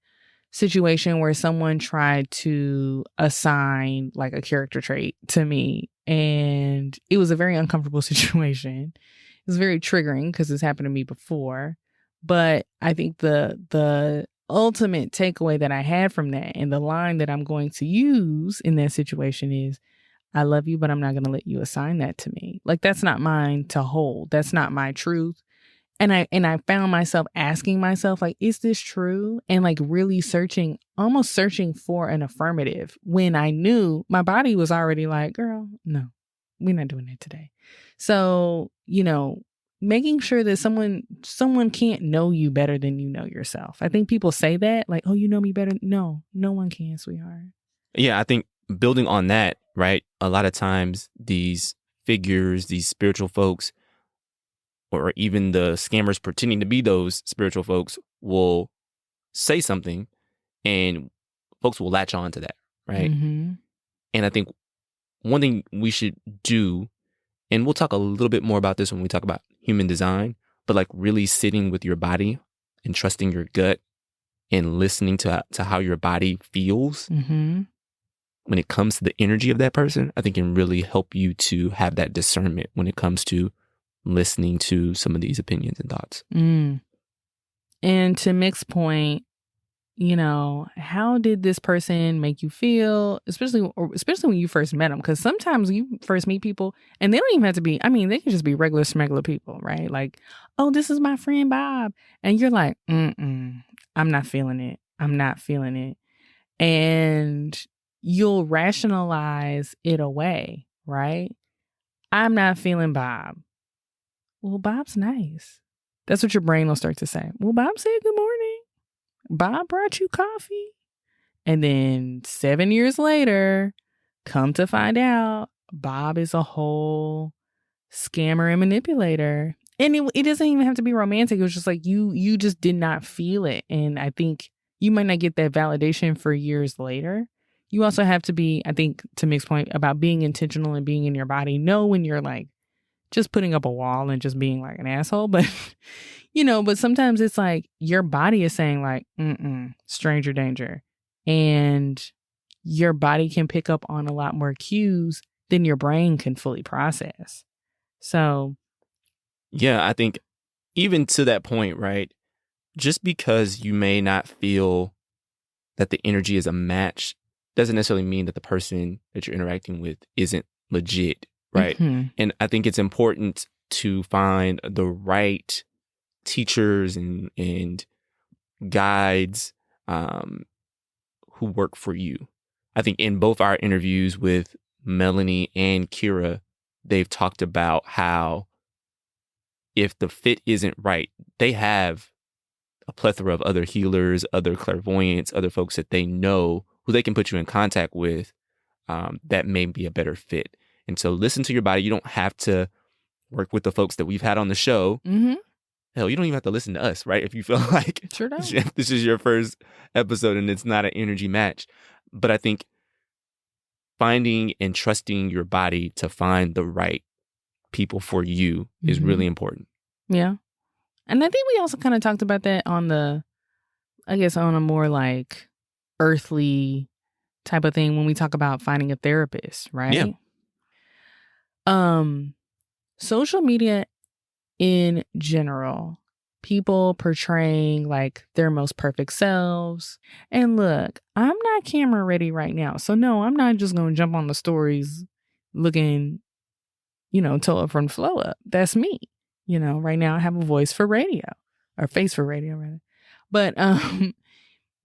situation where someone tried to assign like a character trait to me, and it was a very uncomfortable situation. It was very triggering because it's happened to me before. But I think the ultimate takeaway that I had from that, and the line that I'm going to use in that situation, is, I love you, but I'm not going to let you assign that to me. Like, that's not mine to hold. That's not my truth. And I found myself asking myself, like, is this true? And like really almost searching for an affirmative, when I knew my body was already like, girl, no, we're not doing that today. So, making sure that someone can't know you better than you know yourself. I think people say that like, oh, you know me better. No one can, sweetheart. Yeah, I think building on that, right? A lot of times these figures, these spiritual folks, or even the scammers pretending to be those spiritual folks, will say something and folks will latch on to that, right? Mm-hmm. And I think one thing we should do, and we'll talk a little bit more about this when we talk about human design, but like really sitting with your body and trusting your gut and listening to how your body feels Mm-hmm. when it comes to the energy of that person, I think can really help you to have that discernment when it comes to listening to some of these opinions and thoughts. And to Mick's point, how did this person make you feel, especially when you first met them? Because sometimes you first meet people and they don't even have to be, they can just be regular smuggler people, right? Like, oh, this is my friend Bob. And you're like, I'm not feeling it. I'm not feeling it. And you'll rationalize it away, right? I'm not feeling Bob. Well, Bob's nice. That's what your brain will start to say. Well, Bob said good morning. Bob brought you coffee. And then 7 years later, come to find out, Bob is a whole scammer and manipulator. And it doesn't even have to be romantic. It was just like you just did not feel it. And I think you might not get that validation for years later. You also have to be, I think, to Mick's point about being intentional and being in your body. Know when you're like just putting up a wall and just being like an asshole. But, but sometimes it's like your body is saying like, stranger danger. And your body can pick up on a lot more cues than your brain can fully process. So. Yeah, I think even to that point, right? Just because you may not feel that the energy is a match doesn't necessarily mean that the person that you're interacting with isn't legit, right? Mm-hmm. And I think it's important to find the right teachers and guides who work for you. I think in both our interviews with Melanie and Kira, they've talked about how if the fit isn't right, they have a plethora of other healers, other clairvoyants, other folks that they know who they can put you in contact with that may be a better fit. And so listen to your body. You don't have to work with the folks that we've had on the show. Mm-hmm. Hell, you don't even have to listen to us, right? If you feel like Sure don't. this is your first episode and it's not an energy match. But I think finding and trusting your body to find the right people for you is really important. Yeah. And I think we also kind of talked about that on on a more like earthly type of thing when we talk about finding a therapist, right? Yeah. Social media in general, people portraying like their most perfect selves. And look, I'm not camera ready right now. So no, I'm not just going to jump on the stories looking, toe up from flow up. That's me. Right now I have a voice for radio, or face for radio rather. But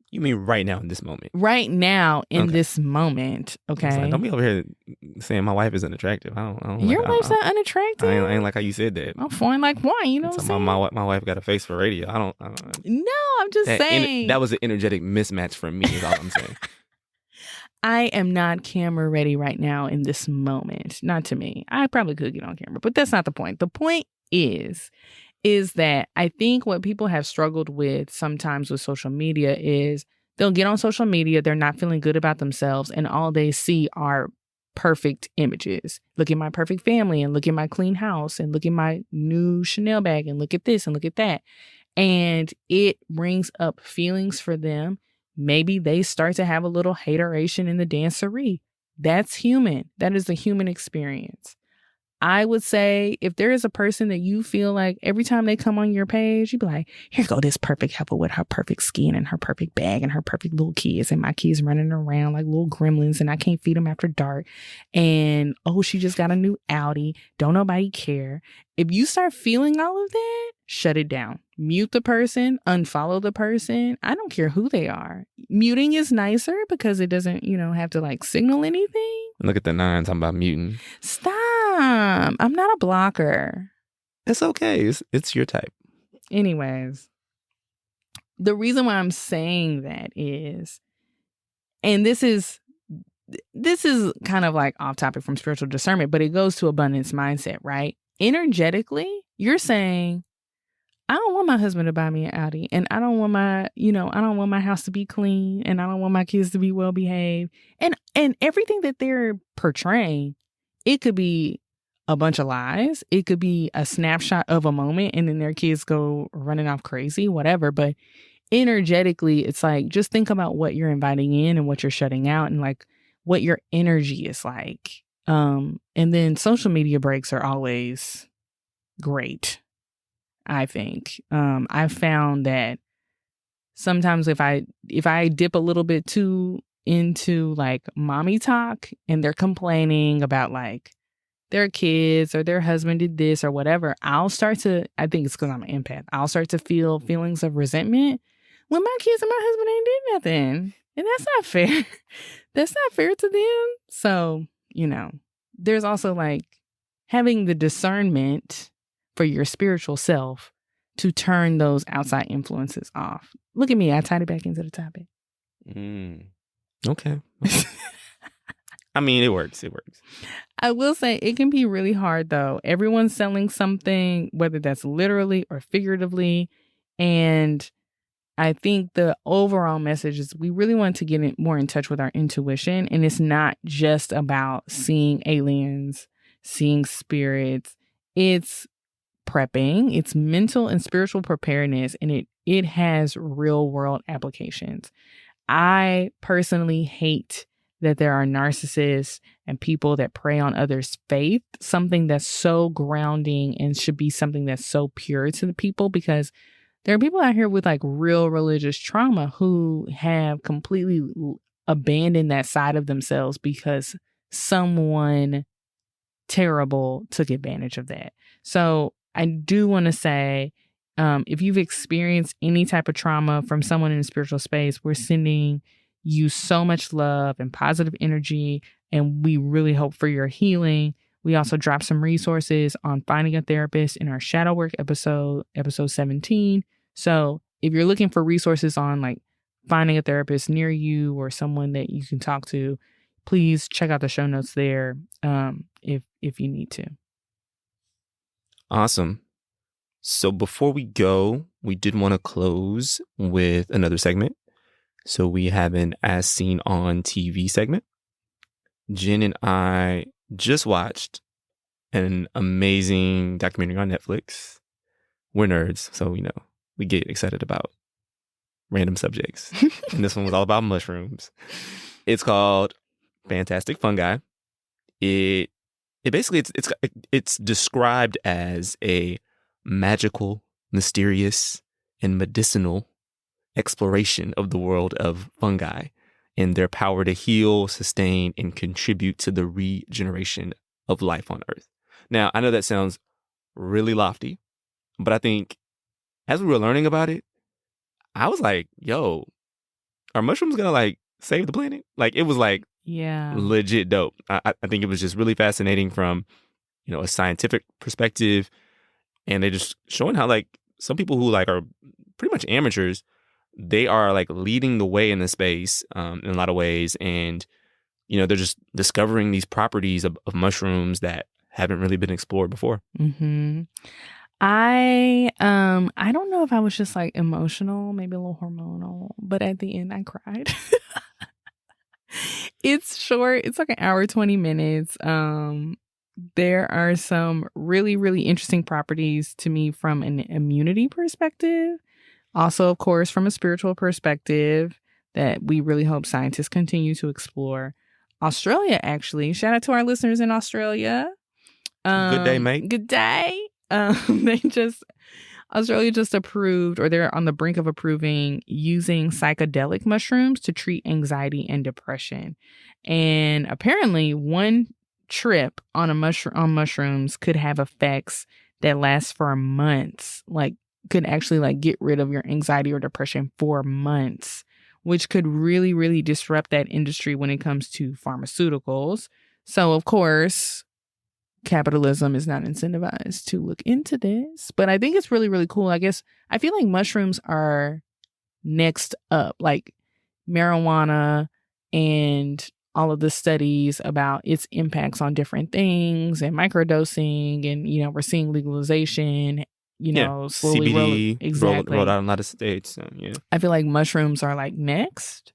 you mean right now in this moment? Right now in this moment, okay. Like, don't be over here saying my wife isn't attractive. I don't Your wife's not unattractive. I ain't like how you said that. I'm fine like wine. You know what I'm saying? My wife got a face for radio. I don't. No, I'm just saying that was an energetic mismatch for me. Is all I'm saying. I am not camera ready right now in this moment. Not to me. I probably could get on camera, but that's not the point. The point is that I think what people have struggled with sometimes with social media is they'll get on social media, they're not feeling good about themselves, and all they see are perfect images. Look at my perfect family, and look at my clean house, and look at my new Chanel bag, and look at this, and look at that. And it brings up feelings for them. Maybe they start to have a little hateration in the dancery. That's human. That is the human experience. I would say if there is a person that you feel like every time they come on your page, you'd be like, here go this perfect couple with her perfect skin and her perfect bag and her perfect little kids, and my kids running around like little gremlins and I can't feed them after dark. And, oh, she just got a new Audi. Don't nobody care. If you start feeling all of that, shut it down. Mute the person, unfollow the person. I don't care who they are. Muting is nicer because it doesn't, have to like signal anything. Look at the 9 talking about muting. Stop. I'm not a blocker. It's okay. It's your type. Anyways, the reason why I'm saying that is, and this is kind of like off topic from spiritual discernment, but it goes to abundance mindset, right? Energetically, you're saying, I don't want my husband to buy me an Audi, and I don't want I don't want my house to be clean, and I don't want my kids to be well behaved, and everything that they're portraying, it could be a bunch of lies. It could be a snapshot of a moment, and then their kids go running off crazy, whatever. But energetically, it's like, just think about what you're inviting in and what you're shutting out, and like what your energy is like. And then social media breaks are always great. I think I've found that sometimes if I dip a little bit too into like mommy talk and they're complaining about like their kids or their husband did this or whatever, I think it's because I'm an empath. I'll start to feel feelings of resentment when my kids and my husband ain't did nothing. And that's not fair. That's not fair to them. So, there's also like having the discernment for your spiritual self to turn those outside influences off. Look at me. I tied it back into the topic. Okay. I mean, it works. I will say it can be really hard, though. Everyone's selling something, whether that's literally or figuratively. And I think the overall message is we really want to get more in touch with our intuition. And it's not just about seeing aliens, seeing spirits. It's prepping, it's mental and spiritual preparedness, and it has real world applications. I personally hate that there are narcissists and people that prey on others' faith, something that's so grounding and should be something that's so pure to the people, because there are people out here with like real religious trauma who have completely abandoned that side of themselves because someone terrible took advantage of that. So I do want to say, if you've experienced any type of trauma from someone in a spiritual space, we're sending you so much love and positive energy, and we really hope for your healing. We also dropped some resources on finding a therapist in our shadow work episode 17. So if you're looking for resources on like finding a therapist near you or someone that you can talk to, please check out the show notes there if you need to. Awesome. So before we go, we did want to close with another segment. So we have an As Seen on TV segment. Jen and I just watched an amazing documentary on Netflix. We're nerds, so we get excited about random subjects. And this one was all about mushrooms. It's called Fantastic Fungi. It basically it's described as a magical, mysterious, and medicinal exploration of the world of fungi and their power to heal, sustain, and contribute to the regeneration of life on Earth. Now, I know that sounds really lofty, but I think as we were learning about it, I was like, yo, are mushrooms gonna like save the planet? Like, it was like legit dope. I think it was just really fascinating from, a scientific perspective. And they just showing how like some people who like are pretty much amateurs, they are like leading the way in the space in a lot of ways. And, they're just discovering these properties of mushrooms that haven't really been explored before. Mm-hmm. I don't know if I was just like emotional, maybe a little hormonal, but at the end I cried. It's short. It's like an hour, 20 minutes. There are some really, really interesting properties to me from an immunity perspective. Also, of course, from a spiritual perspective that we really hope scientists continue to explore. Australia, actually. Shout out to our listeners in Australia. Good day, mate. Good day. Australia just approved, or they're on the brink of approving, using psychedelic mushrooms to treat anxiety and depression. And apparently one trip on mushrooms could have effects that last for months, like could actually like get rid of your anxiety or depression for months, which could really, really disrupt that industry when it comes to pharmaceuticals. So of course, capitalism is not incentivized to look into this, but I think it's really, really cool. I guess I feel like mushrooms are next up, like marijuana and all of the studies about its impacts on different things and microdosing, and we're seeing legalization, slowly CBD rolled out in a lot of states. So, yeah, I feel like mushrooms are like next.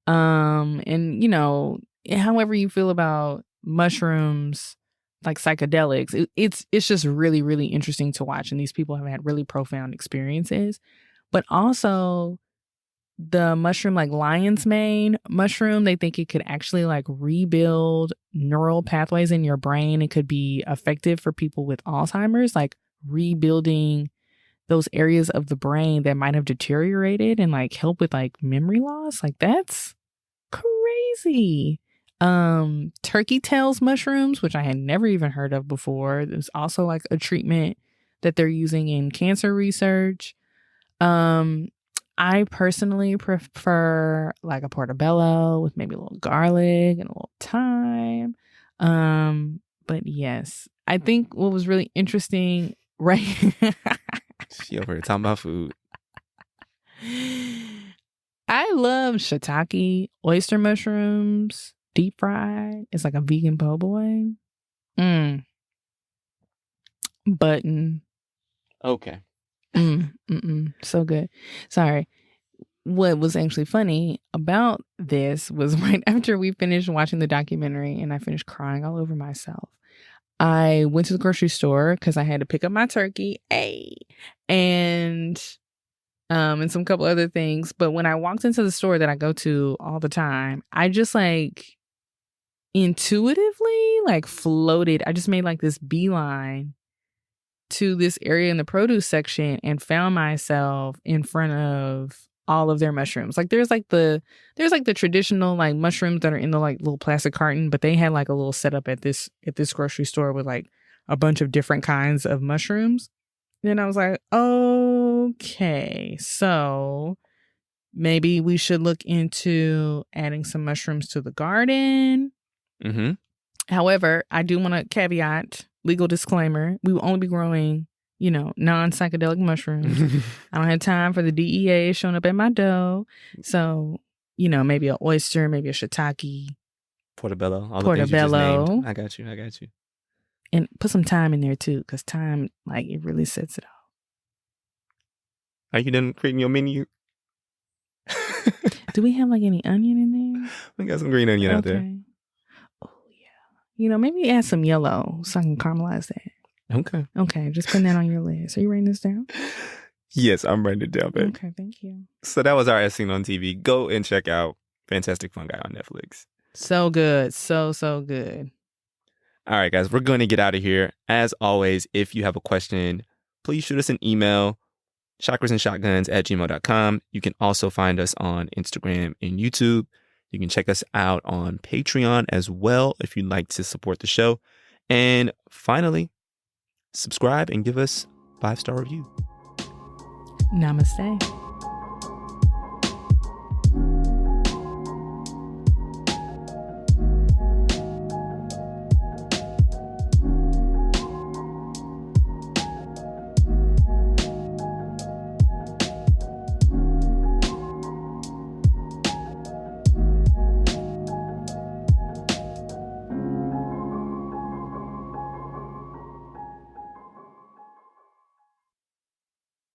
And however you feel about mushrooms, like psychedelics, it's just really, really interesting to watch, and these people have had really profound experiences. But also the mushroom, like lion's mane mushroom, they think it could actually like rebuild neural pathways in your brain. It could be effective for people with Alzheimer's, like rebuilding those areas of the brain that might have deteriorated and like help with like memory loss. Like, that's crazy. Turkey tails mushrooms, which I had never even heard of before. There's also like a treatment that they're using in cancer research. I personally prefer like a portobello with maybe a little garlic and a little thyme. But yes, I think what was really interesting, right? She over here talking about food. I love shiitake, oyster mushrooms, deep fried. It's like a vegan po' boy. Button. Okay. So good. Sorry. What was actually funny about this was right after we finished watching the documentary and I finished crying all over myself, I went to the grocery store because I had to pick up my turkey, and some couple other things. But when I walked into the store that I go to all the time, I just like intuitively like floated. I just made like this beeline to this area in the produce section and found myself in front of all of their mushrooms. Like there's like the traditional like mushrooms that are in the like little plastic carton, but they had like a little setup at this grocery store with like a bunch of different kinds of mushrooms. Then I was like, okay, so maybe we should look into adding some mushrooms to the garden. However, I do want to caveat, legal disclaimer, we will only be growing, non-psychedelic mushrooms. I don't have time for the DEA showing up at my door. So, maybe an oyster, maybe a shiitake. Portobello. All the things you just named. I got you. And put some thyme in there too, because thyme, it really sets it off. Are you done creating your menu? Do we have any onion in there? We got some green onion out there. Oh, yeah. Maybe add some yellow so I can caramelize that. Okay, just putting that on your list. Are you writing this down? Yes, I'm writing it down, babe. Okay, thank you. So that was our As Seen on TV. Go and check out Fantastic Fungi on Netflix. So good. So good. All right, guys, we're going to get out of here. As always, if you have a question, please shoot us an email, chakrasandshotguns@gmail.com. You can also find us on Instagram and YouTube. You can check us out on Patreon as well if you'd like to support the show. And finally, subscribe and give us a 5-star review. Namaste.